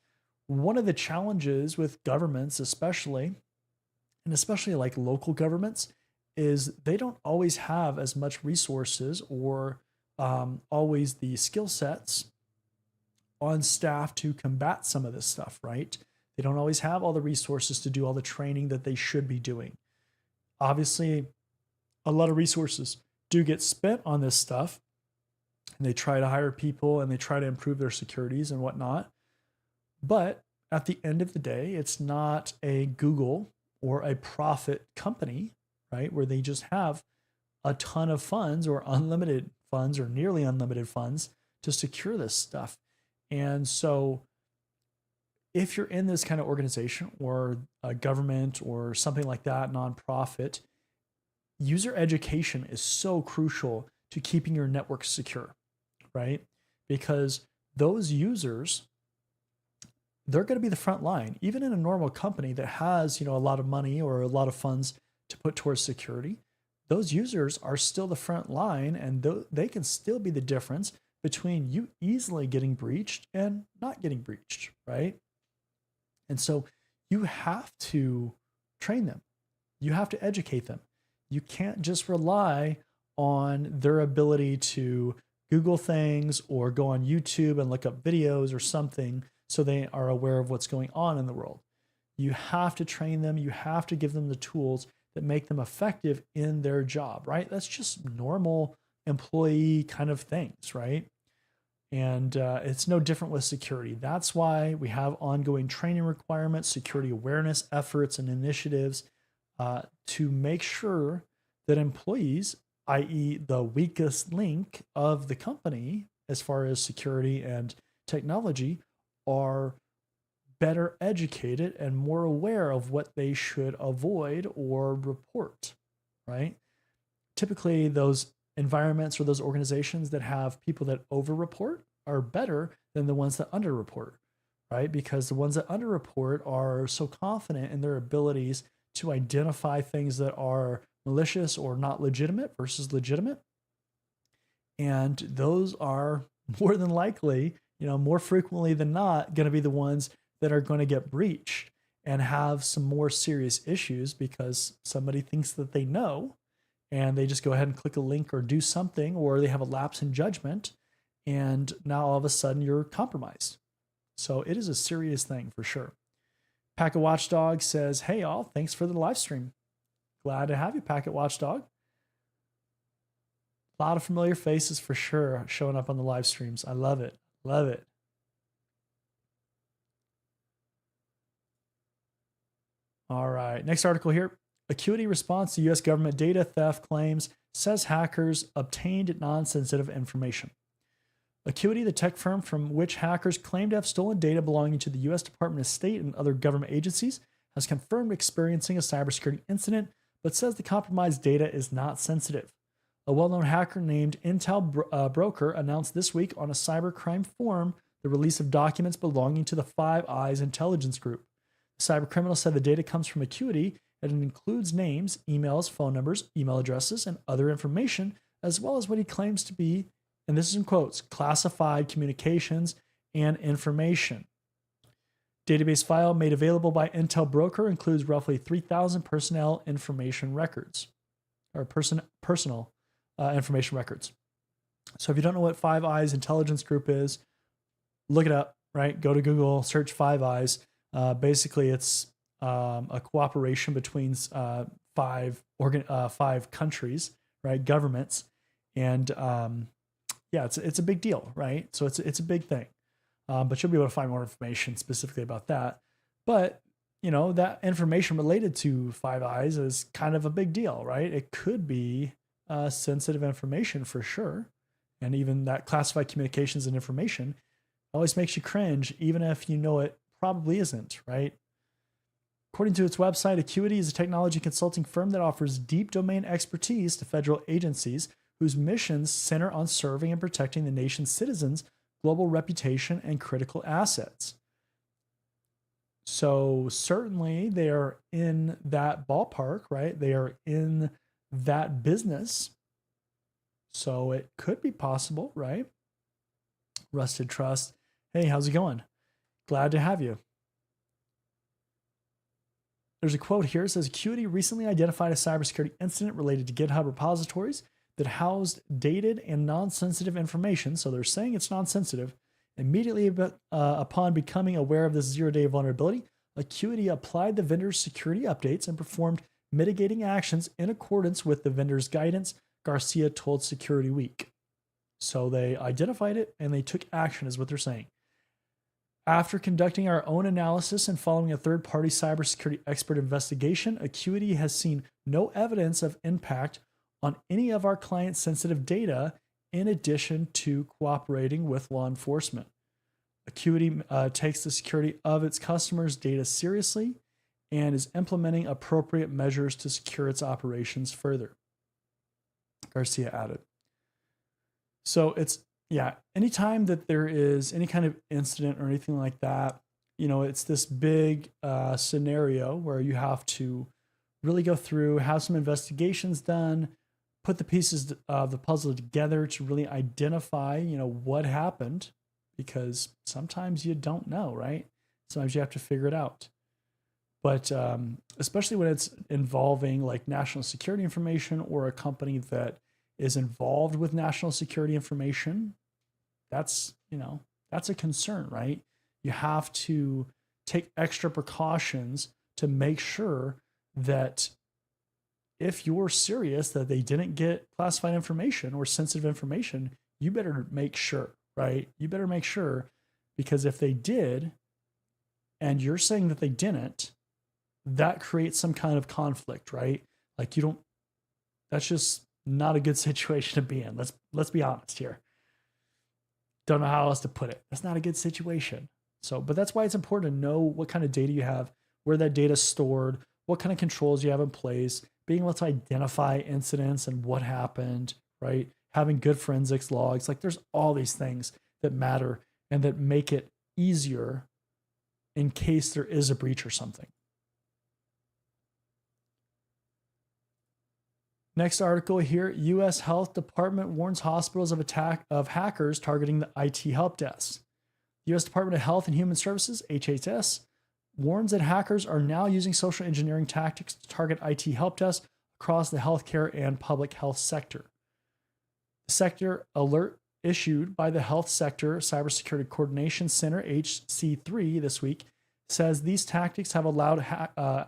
One of the challenges with governments, especially like local governments, is they don't always have as much resources or always the skill sets on staff to combat some of this stuff, right? They don't always have all the resources to do all the training that they should be doing. Obviously, a lot of resources do get spent on this stuff, and they try to hire people and they try to improve their securities and whatnot. But at the end of the day, it's not a Google or a profit company, right? Where they just have a ton of funds or unlimited funds or nearly unlimited funds to secure this stuff. And so if you're in this kind of organization or a government or something like that, nonprofit, user education is so crucial to keeping your network secure, right? Because those users, they're going to be the front line. Even in a normal company that has, a lot of money or a lot of funds to put towards security, those users are still the front line, and they can still be the difference between you easily getting breached and not getting breached, right? And so you have to train them. You have to educate them. You can't just rely on their ability to Google things or go on YouTube and look up videos or something so they are aware of what's going on in the world. You have to train them. You have to give them the tools that make them effective in their job, right? That's just normal employee kind of things, right? And it's no different with security. That's why we have ongoing training requirements, security awareness efforts, and initiatives to make sure that employees, i.e., the weakest link of the company as far as security and technology, are better educated and more aware of what they should avoid or report, right? Typically, those environments or those organizations that have people that over-report are better than the ones that under-report, right? Because the ones that under-report are so confident in their abilities to identify things that are malicious or not legitimate versus legitimate. And those are more than likely, more frequently than not, going to be the ones that are going to get breached and have some more serious issues because somebody thinks that they know and they just go ahead and click a link or do something, or they have a lapse in judgment, and now all of a sudden you're compromised. So it is a serious thing for sure. Packet Watchdog says, hey all, thanks for the live stream. Glad to have you, Packet Watchdog. A lot of familiar faces for sure showing up on the live streams. I love it. Love it. All right, next article here. Acuity response to U.S. government data theft claims, says hackers obtained non-sensitive information. Acuity, the tech firm from which hackers claim to have stolen data belonging to the U.S. Department of State and other government agencies, has confirmed experiencing a cybersecurity incident, but says the compromised data is not sensitive. A well-known hacker named Intel Broker announced this week on a cybercrime forum the release of documents belonging to the Five Eyes intelligence group. The cybercriminal said the data comes from Acuity, and it includes names, emails, phone numbers, email addresses, and other information, as well as what he claims to be, and this is in quotes, classified communications and information. Database file made available by Intel Broker includes roughly 3,000 personnel information records, or personal information records. So if you don't know what Five Eyes Intelligence Group is, look it up, right? Go to Google, search Five Eyes. Basically, it's a cooperation between five countries, right? Governments. And yeah, it's a big deal, right? So it's a big thing. But you'll be able to find more information specifically about that. But, that information related to Five Eyes is kind of a big deal, right? It could be sensitive information for sure. And even that classified communications and information always makes you cringe, even if you know it probably isn't, right? According to its website, Acuity is a technology consulting firm that offers deep domain expertise to federal agencies whose missions center on serving and protecting the nation's citizens, global reputation, and critical assets. So certainly they are in that ballpark, right? They are in that business. So it could be possible, right? Rusted Trust. Hey, how's it going? Glad to have you. There's a quote here. It says, Acuity recently identified a cybersecurity incident related to GitHub repositories that housed dated and non-sensitive information. So they're saying it's non-sensitive. Immediately upon becoming aware of this zero-day vulnerability, Acuity applied the vendor's security updates and performed mitigating actions in accordance with the vendor's guidance, Garcia told Security Week. So they identified it and they took action, is what they're saying. After conducting our own analysis and following a third-party cybersecurity expert investigation, Acuity has seen no evidence of impact on any of our client-sensitive data in addition to cooperating with law enforcement. Acuity takes the security of its customers' data seriously and is implementing appropriate measures to secure its operations further, Garcia added. So it's, yeah, anytime that there is any kind of incident or anything like that, it's this big scenario where you have to really go through, have some investigations done, put the pieces of the puzzle together to really identify, what happened, because sometimes you don't know, right? Sometimes you have to figure it out. But especially when it's involving like national security information or a company that is involved with national security information, that's a concern, right? You have to take extra precautions to make sure that if you're serious that they didn't get classified information or sensitive information, you better make sure, right? You better make sure, because if they did and you're saying that they didn't, that creates some kind of conflict, right? Like that's just not a good situation to be in. Let's be honest here. Don't know how else to put it. That's not a good situation. So, but that's why it's important to know what kind of data you have, where that data is stored, what kind of controls you have in place, being able to identify incidents and what happened, right? Having good forensics logs. Like there's all these things that matter and that make it easier in case there is a breach or something. Next article here, U.S. Health Department warns hospitals of attack of hackers targeting the IT help desk. The U.S. Department of Health and Human Services, HHS, warns that hackers are now using social engineering tactics to target IT help desks across the healthcare and public health sector. The sector alert issued by the Health Sector Cybersecurity Coordination Center, HC3, this week says these tactics have allowed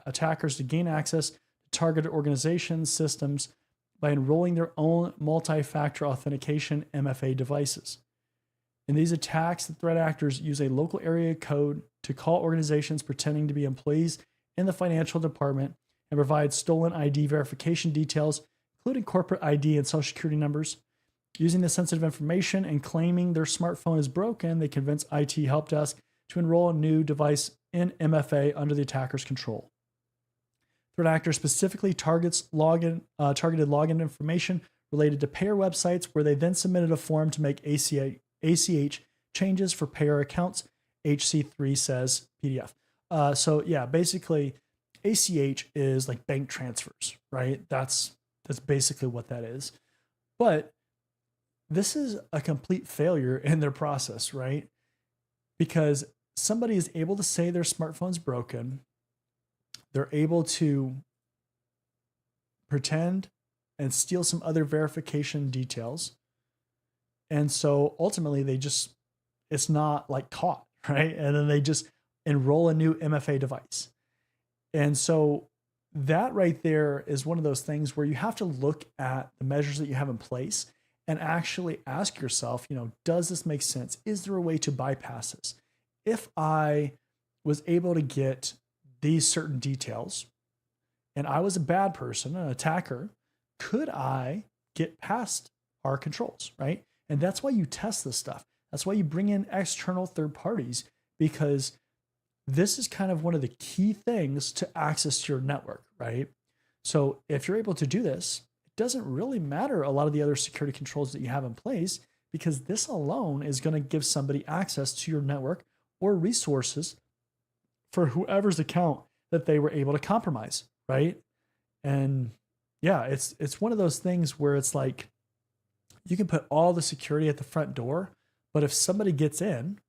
attackers to gain access to targeted organizations' systems by enrolling their own multi-factor authentication MFA devices. In these attacks, the threat actors use a local area code to call organizations pretending to be employees in the financial department and provide stolen ID verification details, including corporate ID and social security numbers. Using the sensitive information and claiming their smartphone is broken, they convince IT help desk to enroll a new device in MFA under the attacker's control. Threat actor specifically targeted login information related to payer websites, where they then submitted a form to make ACH changes for payer accounts, HC3 says PDF. So yeah, basically ACH is like bank transfers, right? That's basically what that is. But this is a complete failure in their process, right? Because somebody is able to say their smartphone's broken. They're able to pretend and steal some other verification details. And so ultimately it's not like caught, right? And then they just enroll a new MFA device. And so that right there is one of those things where you have to look at the measures that you have in place and actually ask yourself, does this make sense? Is there a way to bypass this? If I was able to get these certain details and I was a bad person, an attacker, could I get past our controls, right? And that's why you test this stuff. That's why you bring in external third parties, because this is kind of one of the key things to access to your network, right? So if you're able to do this, it doesn't really matter a lot of the other security controls that you have in place, because this alone is going to give somebody access to your network or resources for whoever's account that they were able to compromise, right? And yeah, it's one of those things where it's like you can put all the security at the front door, but if somebody gets in,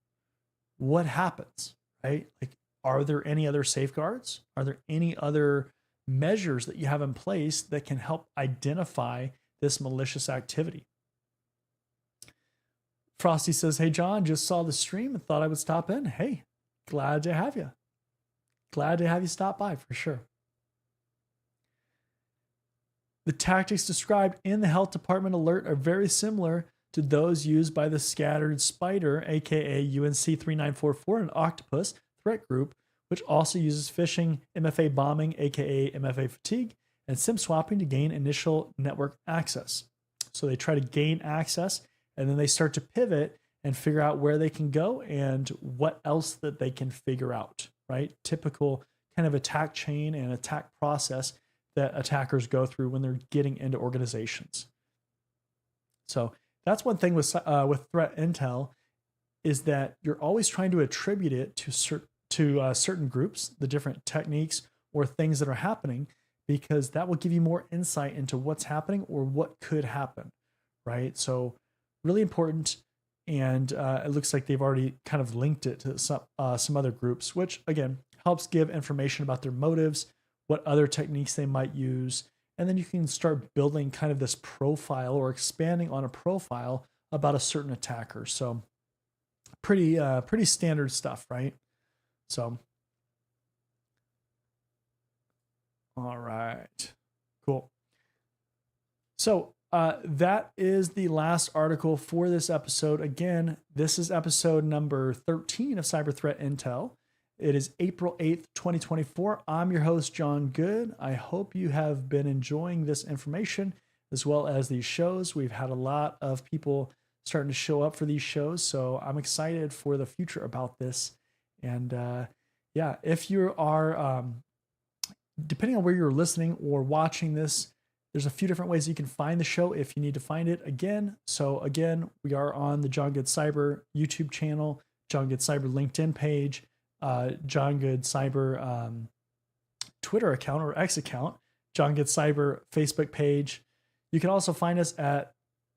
what happens, right? Like, are there any other safeguards? Are there any other measures that you have in place that can help identify this malicious activity? Frosty says, hey, John, just saw the stream and thought I would stop in. Hey, glad to have you. Glad to have you stop by for sure. The tactics described in the health department alert are very similar to those used by the Scattered Spider, aka UNC 3944, and Octopus threat group, which also uses phishing, MFA bombing, aka MFA fatigue, and SIM swapping to gain initial network access. So they try to gain access, and then they start to pivot and figure out where they can go and what else that they can figure out, right? Typical kind of attack chain and attack process that attackers go through when they're getting into organizations. So that's one thing with threat intel, is that you're always trying to attribute it to certain groups, the different techniques or things that are happening, because that will give you more insight into what's happening or what could happen, right? So really important. And it looks like they've already kind of linked it to some other groups, which again helps give information about their motives, what other techniques they might use, and then you can start building kind of this profile or expanding on a profile about a certain attacker. So pretty standard stuff, right? So all right, cool. So that is the last article for this episode. Again, this is episode number 13 of Cyber Threat Intel. It is April 8th, 2024. I'm your host, John Good. I hope you have been enjoying this information as well as these shows. We've had a lot of people starting to show up for these shows, so I'm excited for the future about this. And yeah, if you are, depending on where you're listening or watching this, there's a few different ways you can find the show if you need to find it again. So again, we are on the John Good Cyber YouTube channel, John Good Cyber LinkedIn page, John Good Cyber Twitter account or X account, John Good Cyber Facebook page. You can also find us at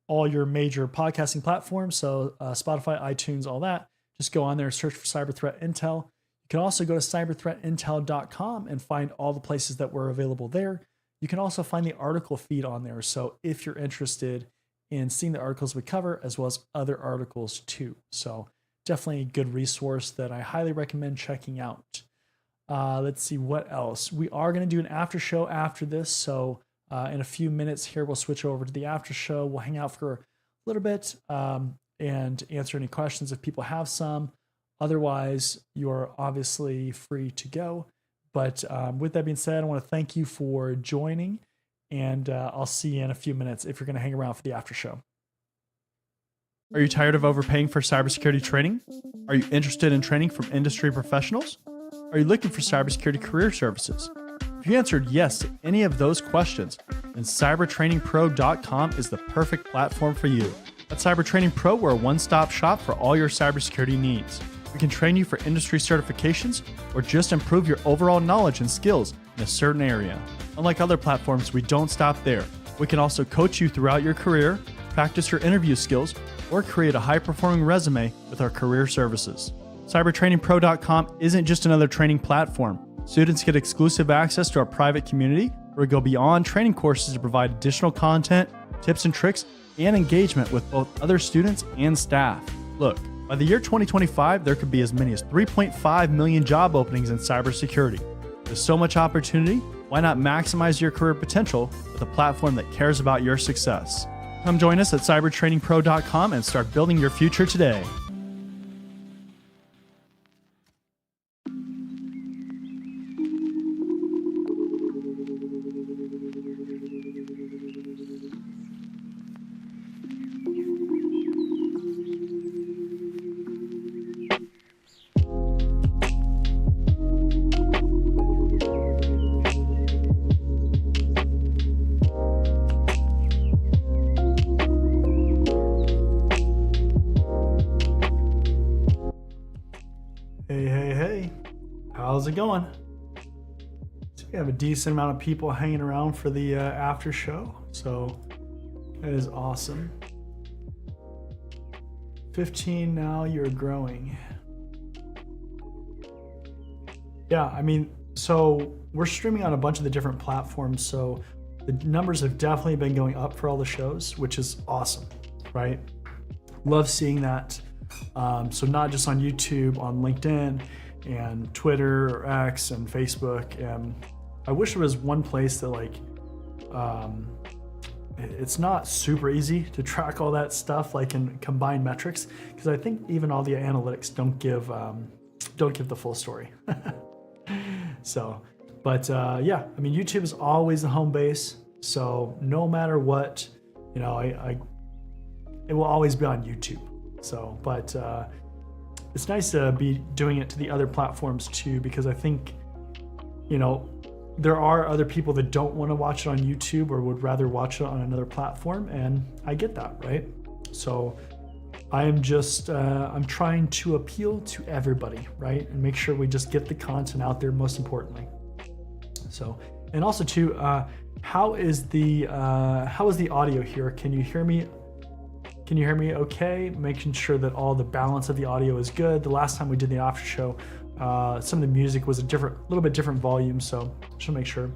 all your major podcasting platforms. So Spotify, iTunes, all that. Just go on there, search for Cyber Threat Intel. You can also go to cyberthreatintel.com and find all the places that we're available there. You can also find the article feed on there. So if you're interested in seeing the articles we cover, as well as other articles too. So definitely a good resource that I highly recommend checking out. Let's see what else. We are going to do an after show after this. So in a few minutes here, we'll switch over to the after show. We'll hang out for a little bit and answer any questions if people have some. Otherwise, you're obviously free to go. But with that being said, I want to thank you for joining, and I'll see you in a few minutes if you're going to hang around for the after show. Are you tired of overpaying for cybersecurity training? Are you interested in training from industry professionals? Are you looking for cybersecurity career services? If you answered yes to any of those questions, then cybertrainingpro.com is the perfect platform for you. At Cyber Training Pro, we're a one-stop shop for all your cybersecurity needs. We can train you for industry certifications or just improve your overall knowledge and skills in a certain area. Unlike other platforms, we don't stop there. We can also coach you throughout your career, practice your interview skills, or create a high-performing resume with our career services. CybertrainingPro.com isn't just another training platform. Students get exclusive access to our private community where we go beyond training courses to provide additional content, tips and tricks, and engagement with both other students and staff. Look, by the year 2025, there could be as many as 3.5 million job openings in cybersecurity. With so much opportunity, why not maximize your career potential with a platform that cares about your success? Come join us at cybertrainingpro.com and start building your future today. Hey, how's it going? So we have a decent amount of people hanging around for the after show, so that is awesome. 15 now, you're growing. Yeah, I mean, so we're streaming on a bunch of the different platforms, so the numbers have definitely been going up for all the shows, which is awesome, right? Love seeing that. So not just on YouTube, on LinkedIn and Twitter or X and Facebook. And I wish there was one place that it's not super easy to track all that stuff, like in combined metrics, because I think even all the analytics don't give the full story. So, but yeah, I mean, YouTube is always the home base. So no matter what, it will always be on YouTube. So, but it's nice to be doing it to the other platforms too, because I think, you know, there are other people that don't want to watch it on YouTube or would rather watch it on another platform, and I get that, right? So I am just, I'm trying to appeal to everybody, right? And make sure we just get the content out there, most importantly. So, and also too, how is the audio here? Can you hear me? Can you hear me okay? Making sure that all the balance of the audio is good. The last time we did the after show, some of the music was a little bit different volume, so just make sure.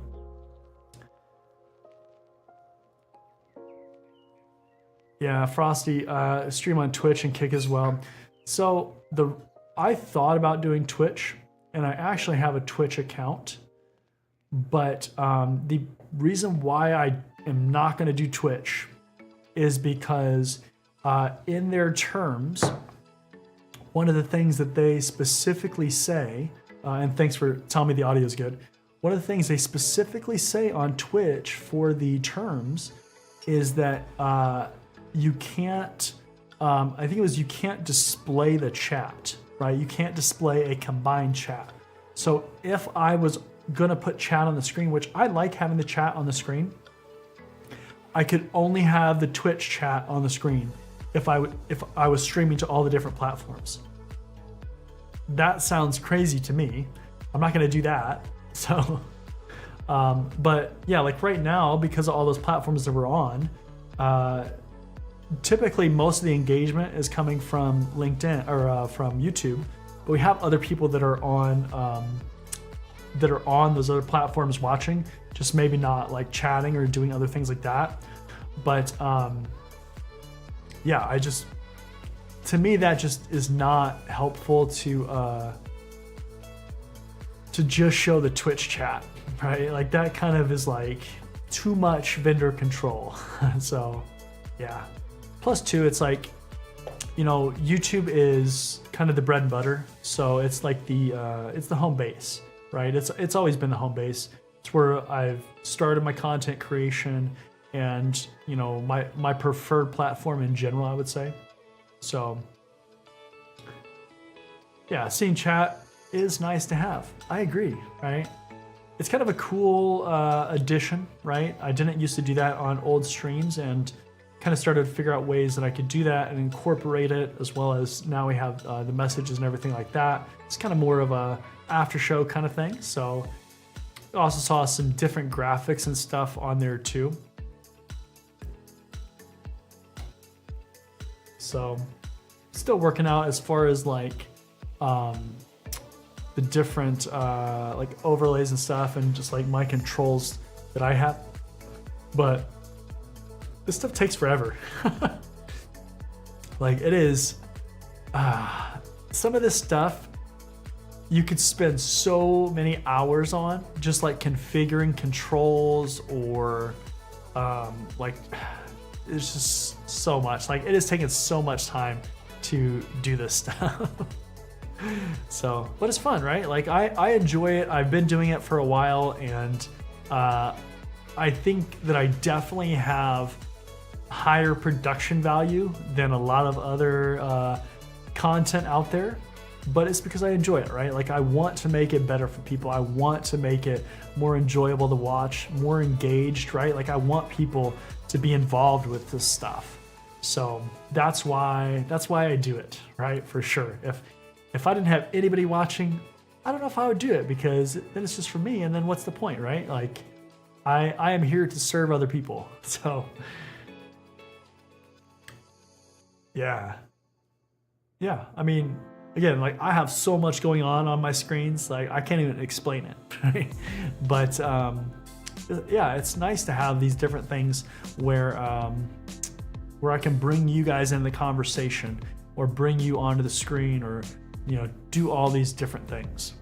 Yeah, Frosty, stream on Twitch and Kick as well. So I thought about doing Twitch, and I actually have a Twitch account, but the reason why I am not going to do Twitch is because in their terms, one of the things that they specifically say, and thanks for telling me the audio is good. One of the things they specifically say on Twitch for the terms is that you can't, I think it was you can't display the chat, right? You can't display a combined chat. So if I was gonna put chat on the screen, which I like having the chat on the screen, I could only have the Twitch chat on the screen if I was streaming to all the different platforms. That sounds crazy to me. I'm not gonna do that. So, but yeah, like right now, because of all those platforms that we're on, typically most of the engagement is coming from LinkedIn or from YouTube, but we have other people that are on those other platforms watching, just maybe not like chatting or doing other things like that. But yeah, to me, that just is not helpful to just show the Twitch chat, right? Like that kind of is like too much vendor control. So yeah. Plus two, it's like, you know, YouTube is kind of the bread and butter. So it's like it's the home base, right? It's always been the home base. It's where I've started my content creation and, you know, my preferred platform in general, I would say. So yeah, seeing chat is nice to have. I agree, right? It's kind of a cool addition, right? I didn't used to do that on old streams, and kind of started to figure out ways that I could do that and incorporate it, as well as now we have the messages and everything like that. It's kind of more of a after show kind of thing. So I also saw some different graphics and stuff on there too. So still working out as far as like the different like overlays and stuff, and just like my controls that I have. But this stuff takes forever. Like it is, some of this stuff you could spend so many hours on, just like configuring controls or like it's just so much. Like it is taking so much time to do this stuff. So, but it's fun, right? Like I enjoy it. I've been doing it for a while, and I think that I definitely have higher production value than a lot of other content out there, but it's because I enjoy it, right? Like I want to make it better for people. I want to make it more enjoyable to watch, more engaged, right? Like I want people to be involved with this stuff. So that's why I do it, right? For sure. If I didn't have anybody watching, I don't know if I would do it, because then it's just for me, and then what's the point, right? Like I am here to serve other people. So yeah. I mean, again, like I have so much going on my screens, like I can't even explain it. Right? But yeah, it's nice to have these different things where I can bring you guys in the conversation, or bring you onto the screen, or you know, do all these different things.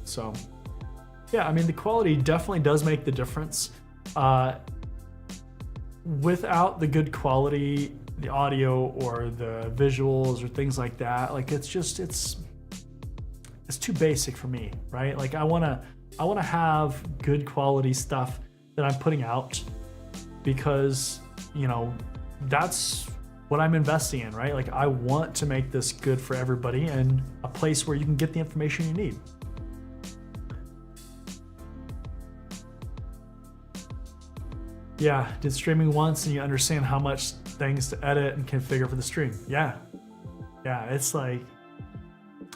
So yeah, I mean, the quality definitely does make the difference. Without the good quality, the audio or the visuals or things like that, like it's too basic for me, right? Like I wanna have good quality stuff that I'm putting out, because, you know, that's what I'm investing in, right? Like, I want to make this good for everybody and a place where you can get the information you need. Yeah, did streaming once and you understand how much things to edit and configure for the stream. Yeah, it's like,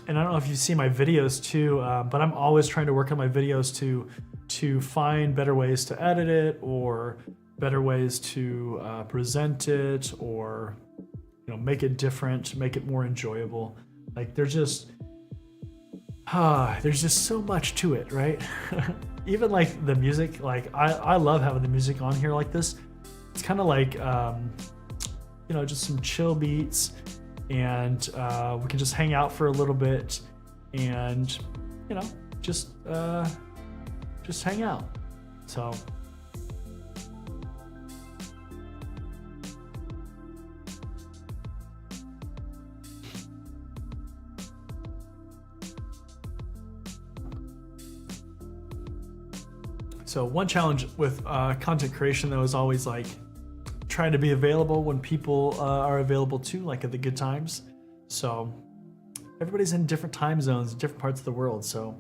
and I don't know if you see my videos too, but I'm always trying to work on my videos to find better ways to edit it, or better ways to present it, or, you know, make it different, make it more enjoyable. Like, there's just so much to it, right? Even like the music, like I love having the music on here like this. It's kind of like, you know, just some chill beats, and we can just hang out for a little bit, and, you know, just hang out. So one challenge with content creation, though, is always like trying to be available when people are available too, like at the good times. So everybody's in different time zones, different parts of the world. So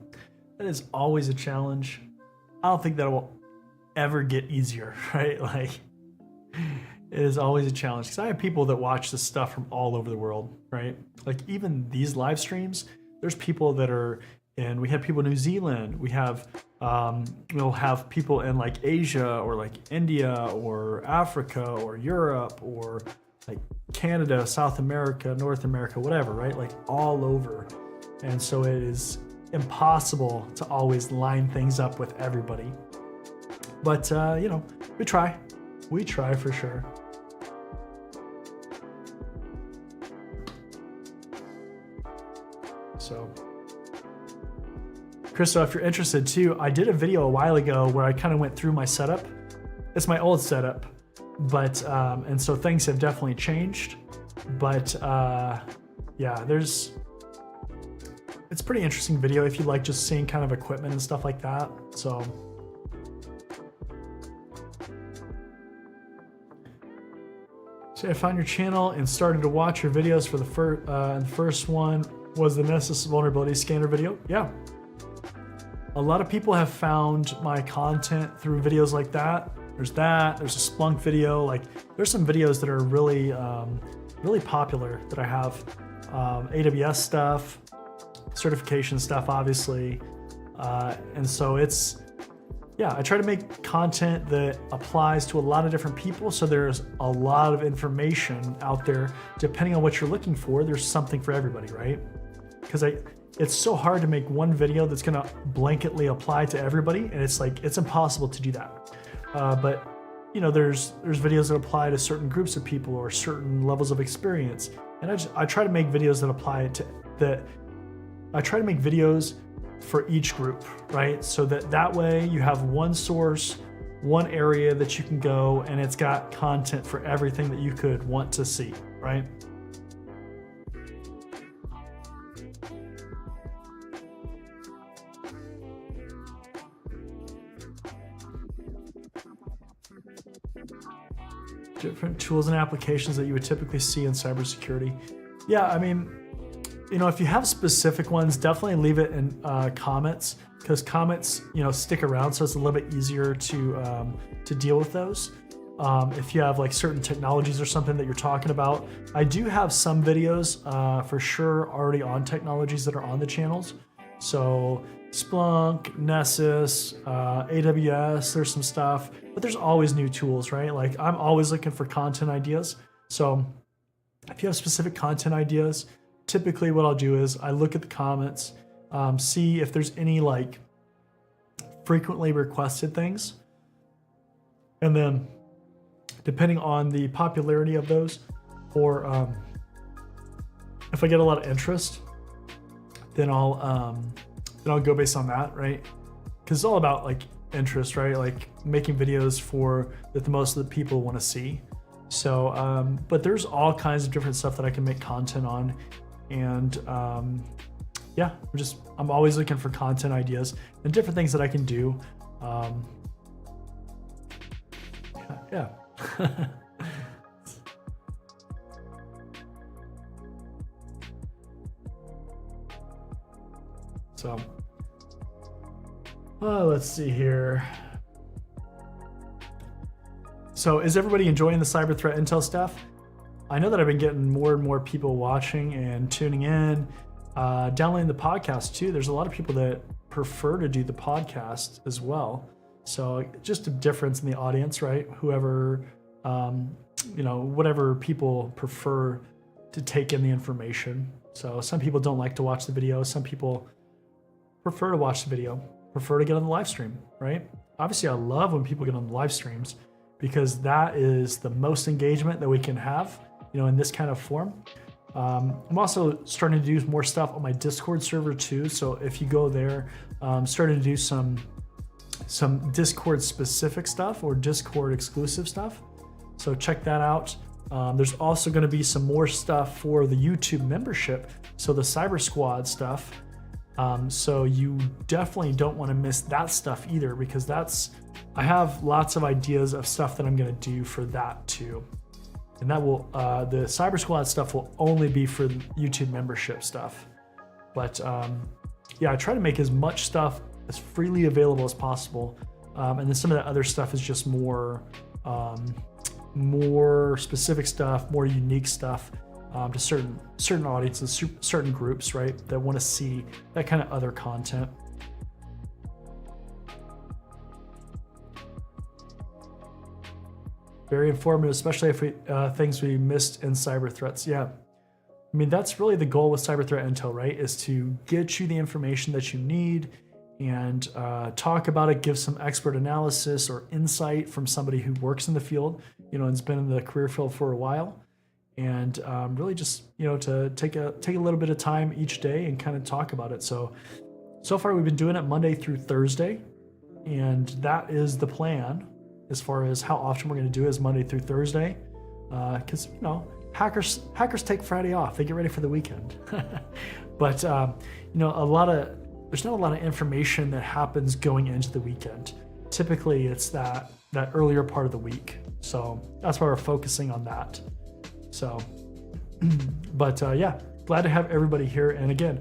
that is always a challenge. I don't think that will ever get easier, right? Like, it is always a challenge, because I have people that watch this stuff from all over the world, right? Like, even these live streams, there's people that are in, we have people in New Zealand, we have, we'll have people in like Asia, or like India, or Africa, or Europe, or like Canada, South America, North America, whatever, right? Like, all over. And so it is impossible to always line things up with everybody. But, you know, we try for sure. So, Crystal, if you're interested too, I did a video a while ago where I kind of went through my setup. It's my old setup, but, and so things have definitely changed, but, yeah, it's a pretty interesting video if you like just seeing kind of equipment and stuff like that. So I found your channel and started to watch your videos for the first one was the Nessus vulnerability scanner video. Yeah. A lot of people have found my content through videos like that. There's a Splunk video. Like, there's some videos that are really, really popular that I have. AWS stuff, certification stuff, obviously. And so it's, yeah, I try to make content that applies to a lot of different people. So there's a lot of information out there. Depending on what you're looking for, there's something for everybody, right? Because it's so hard to make one video that's gonna blanketly apply to everybody, and it's like, it's impossible to do that. But, you know, there's videos that apply to certain groups of people or certain levels of experience, and I try to make videos that apply to that. I try to make videos for each group, right? So that way you have one source, one area that you can go, and it's got content for everything that you could want to see, right? Different tools and applications that you would typically see in cybersecurity. Yeah, I mean, you know, if you have specific ones, definitely leave it in comments, because comments, you know, stick around, so it's a little bit easier to deal with those. If you have like certain technologies or something that you're talking about, I do have some videos for sure already on technologies that are on the channels. So Splunk, Nessus, AWS, there's some stuff, but there's always new tools, right? Like, I'm always looking for content ideas. So if you have specific content ideas, typically what I'll do is I look at the comments, see if there's any like frequently requested things. And then depending on the popularity of those, or if I get a lot of interest, then I'll go based on that, right? Because it's all about like interest, right? Like making videos for that the most of the people want to see. So, but there's all kinds of different stuff that I can make content on, and yeah, I'm always looking for content ideas and different things that I can do. Yeah. So, let's see here. So is everybody enjoying the cyber threat intel stuff? I know that I've been getting more and more people watching and tuning in, downloading the podcast too. There's a lot of people that prefer to do the podcast as well. So just a difference in the audience, right? Whoever, whatever people prefer to take in the information. So some people don't like to watch the video. Some people prefer to watch the video, prefer to get on the live stream, right? Obviously, I love when people get on the live streams because that is the most engagement that we can have, in this kind of form. I'm also starting to do more stuff on my Discord server too. So if you go there, I'm starting to do some Discord specific stuff or Discord exclusive stuff. So check that out. There's also going to be some more stuff for the YouTube membership. So the Cyber Squad stuff. So you definitely don't want to miss that stuff either, because I have lots of ideas of stuff that I'm going to do for that too. And that will, the Cyber Squad stuff will only be for YouTube membership stuff. But yeah, I try to make as much stuff as freely available as possible. And then some of that other stuff is just more specific stuff, more unique stuff to certain audiences, certain groups, right, that want to see that kind of other content. Very informative, especially if things we missed in cyber threats. Yeah, I mean, that's really the goal with cyber threat intel, right? Is to get you the information that you need and talk about it, give some expert analysis or insight from somebody who works in the field, and has been in the career field for a while, and really just to take a little bit of time each day and kind of talk about it. So far we've been doing it Monday through Thursday, and that is the plan. As far as how often we're going to do it is Monday through Thursday, because hackers take Friday off. They get ready for the weekend. But there's not a lot of information that happens going into the weekend. Typically, it's that earlier part of the week. So that's why we're focusing on that. So, but yeah, glad to have everybody here. And again,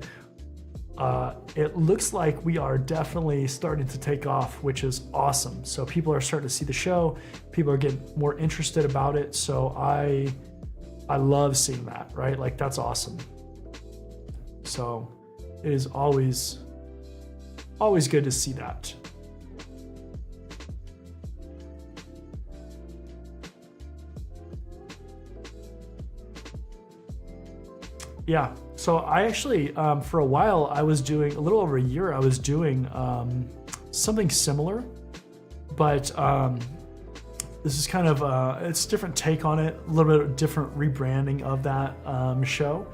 it looks like we are definitely starting to take off, which is awesome. So people are starting to see the show. People are getting more interested about it. So I love seeing that, right? Like, that's awesome. So it is always good to see that. Yeah. So I actually, for a while, I was doing, a little over a year, I was doing something similar, but this is kind of, it's a different take on it, a little bit different rebranding of that show.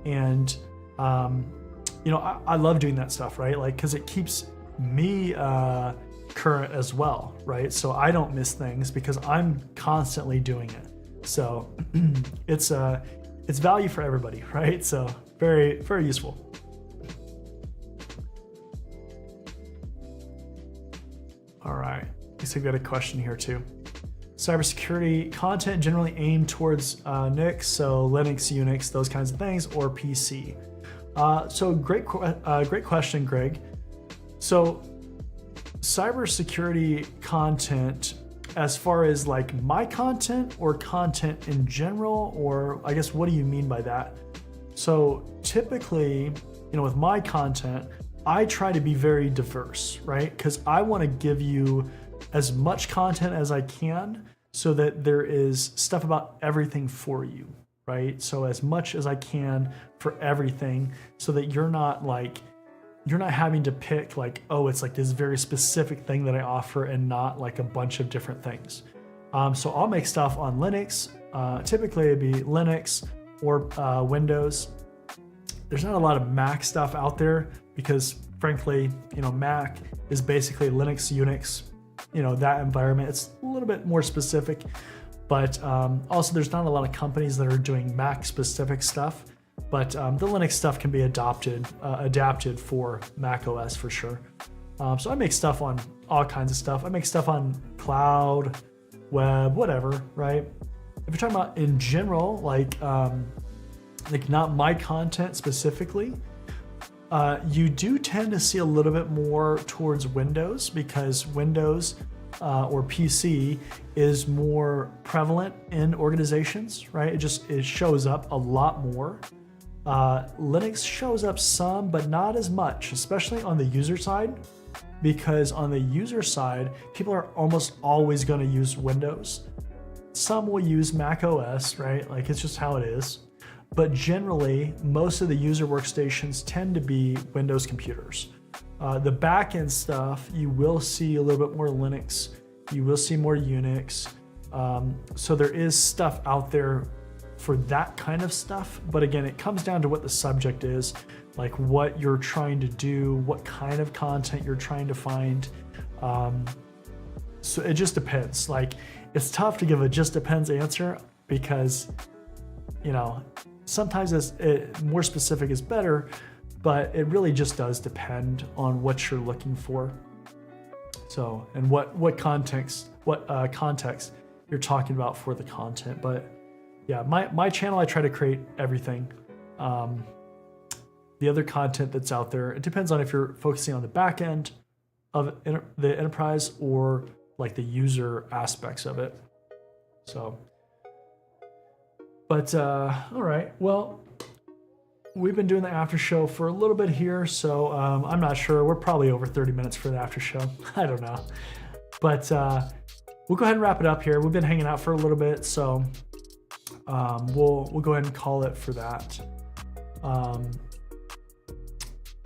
And, I love doing that stuff, right? Like, because it keeps me current as well, right? So I don't miss things because I'm constantly doing it. So it's value for everybody, right? So very, very useful. All right, I guess I've got a question here too. Cybersecurity content generally aimed towards Linux, so Linux, Unix, those kinds of things, or PC. So great question, Greg. So cybersecurity content, as far as like my content or content in general, or I guess what do you mean by that? So typically, with my content, I try to be very diverse, right? Because I want to give you as much content as I can so that there is stuff about everything for you, right? So as much as I can for everything so that you're not having to pick like, oh, it's like this very specific thing that I offer and not like a bunch of different things. So I'll make stuff on Linux. Typically it'd be Linux or Windows. There's not a lot of Mac stuff out there because frankly, Mac is basically Linux, Unix, that environment. It's a little bit more specific, but also there's not a lot of companies that are doing Mac specific stuff. But the Linux stuff can be adapted for Mac OS for sure. So I make stuff on all kinds of stuff. I make stuff on cloud, web, whatever, right? If you're talking about in general, like not my content specifically, you do tend to see a little bit more towards Windows, because Windows or PC is more prevalent in organizations, right? It shows up a lot more. Linux shows up some, but not as much, especially on the user side, because on the user side, people are almost always going to use Windows. Some will use Mac OS, right? Like, it's just how it is. But generally, most of the user workstations tend to be Windows computers. The back-end stuff, you will see a little bit more Linux. You will see more Unix. So there is stuff out there for that kind of stuff. But again, it comes down to what the subject is, like what you're trying to do, what kind of content you're trying to find. So it just depends. Like, it's tough to give a just depends answer, because, you know, sometimes more specific is better, but it really just does depend on what you're looking for. So, and what context you're talking about for the content. But yeah, my channel, I try to create everything. The other content that's out there, it depends on if you're focusing on the back end of the enterprise or like the user aspects of it. So, but all right, well, we've been doing the after show for a little bit here, so I'm not sure. We're probably over 30 minutes for the after show. I don't know, but we'll go ahead and wrap it up here. We've been hanging out for a little bit, so we'll go ahead and call it for that.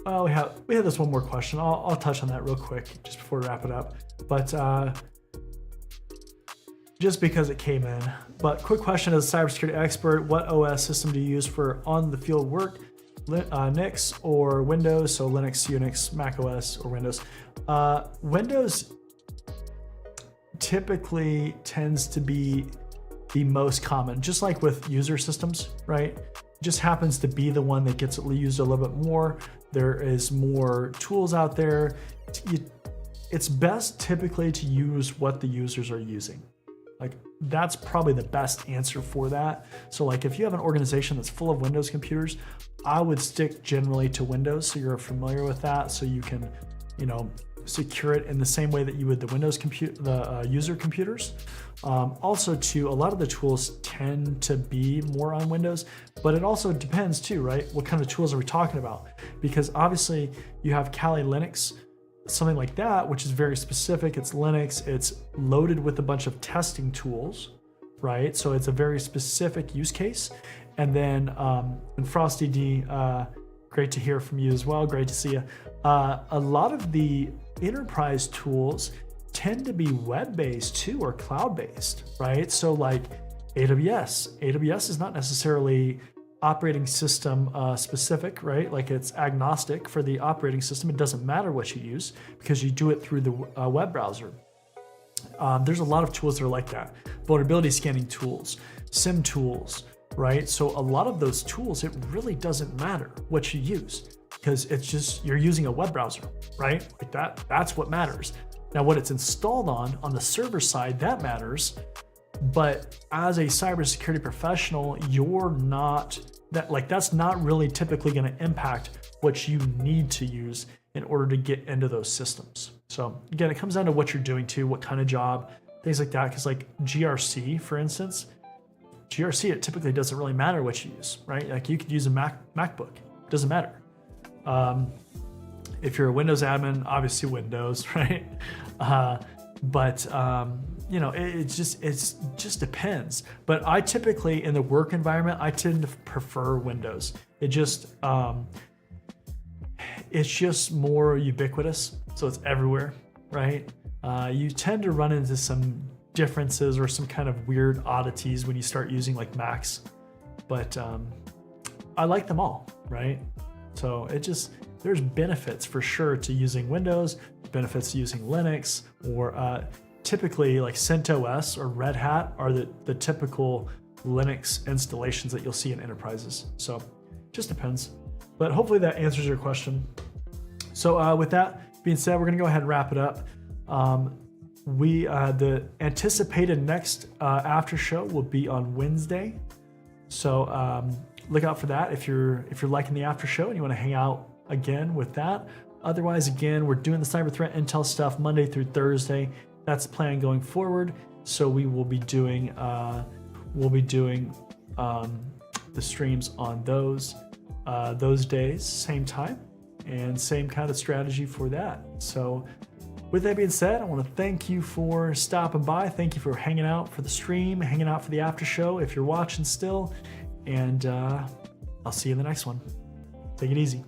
Well, we have this one more question. I'll touch on that real quick just before we wrap it up. But just because it came in. But quick question, as a cybersecurity expert, what OS system do you use for on-the-field work? Linux or Windows? So Linux, Unix, Mac OS, or Windows? Windows typically tends to be the most common, just like with user systems, right? It just happens to be the one that gets used a little bit more. There is more tools out there. It's best typically to use what the users are using. Like, that's probably the best answer for that. So like, if you have an organization that's full of Windows computers, I would stick generally to Windows, so you're familiar with that, so you can, you know, secure it in the same way that you would the user computers. Also too, a lot of the tools tend to be more on Windows, but it also depends too, right? What kind of tools are we talking about? Because obviously you have Kali Linux, something like that, which is very specific. It's Linux, it's loaded with a bunch of testing tools, right? So it's a very specific use case. And then, and Frosty D, great to hear from you as well. Great to see you. A lot of the enterprise tools tend to be web-based too, or cloud-based, right? So like AWS is not necessarily operating system specific, right? Like, it's agnostic for the operating system. It doesn't matter what you use because you do it through the web browser. There's a lot of tools that are like that. Vulnerability scanning tools, SIM tools, right? So a lot of those tools, it really doesn't matter what you use, because it's just, you're using a web browser, right? Like that's what matters. Now, what it's installed on the server side, that matters. But as a cybersecurity professional, that's not really typically going to impact what you need to use in order to get into those systems. So again, it comes down to what you're doing too, what kind of job, things like that. Because like GRC, for instance, it typically doesn't really matter what you use, right? Like, you could use a MacBook, it doesn't matter. If you're a Windows admin, obviously Windows, right? You know, it just depends. But I typically, in the work environment, I tend to prefer Windows. It's just more ubiquitous, so it's everywhere, right? You tend to run into some differences or some kind of weird oddities when you start using like Macs, but I like them all, right? So there's benefits for sure to using Windows, benefits to using Linux, or typically like CentOS or Red Hat are the typical Linux installations that you'll see in enterprises. So it just depends. But hopefully that answers your question. So with that being said, we're gonna go ahead and wrap it up. The anticipated next after show will be on Wednesday. So look out for that if you're liking the after show and you want to hang out again with that. Otherwise, again, we're doing the cyber threat intel stuff Monday through Thursday. That's the plan going forward. So we will be doing the streams on those days, same time, and same kind of strategy for that. So with that being said, I want to thank you for stopping by. Thank you for hanging out for the stream, hanging out for the after show if you're watching still. And I'll see you in the next one. Take it easy.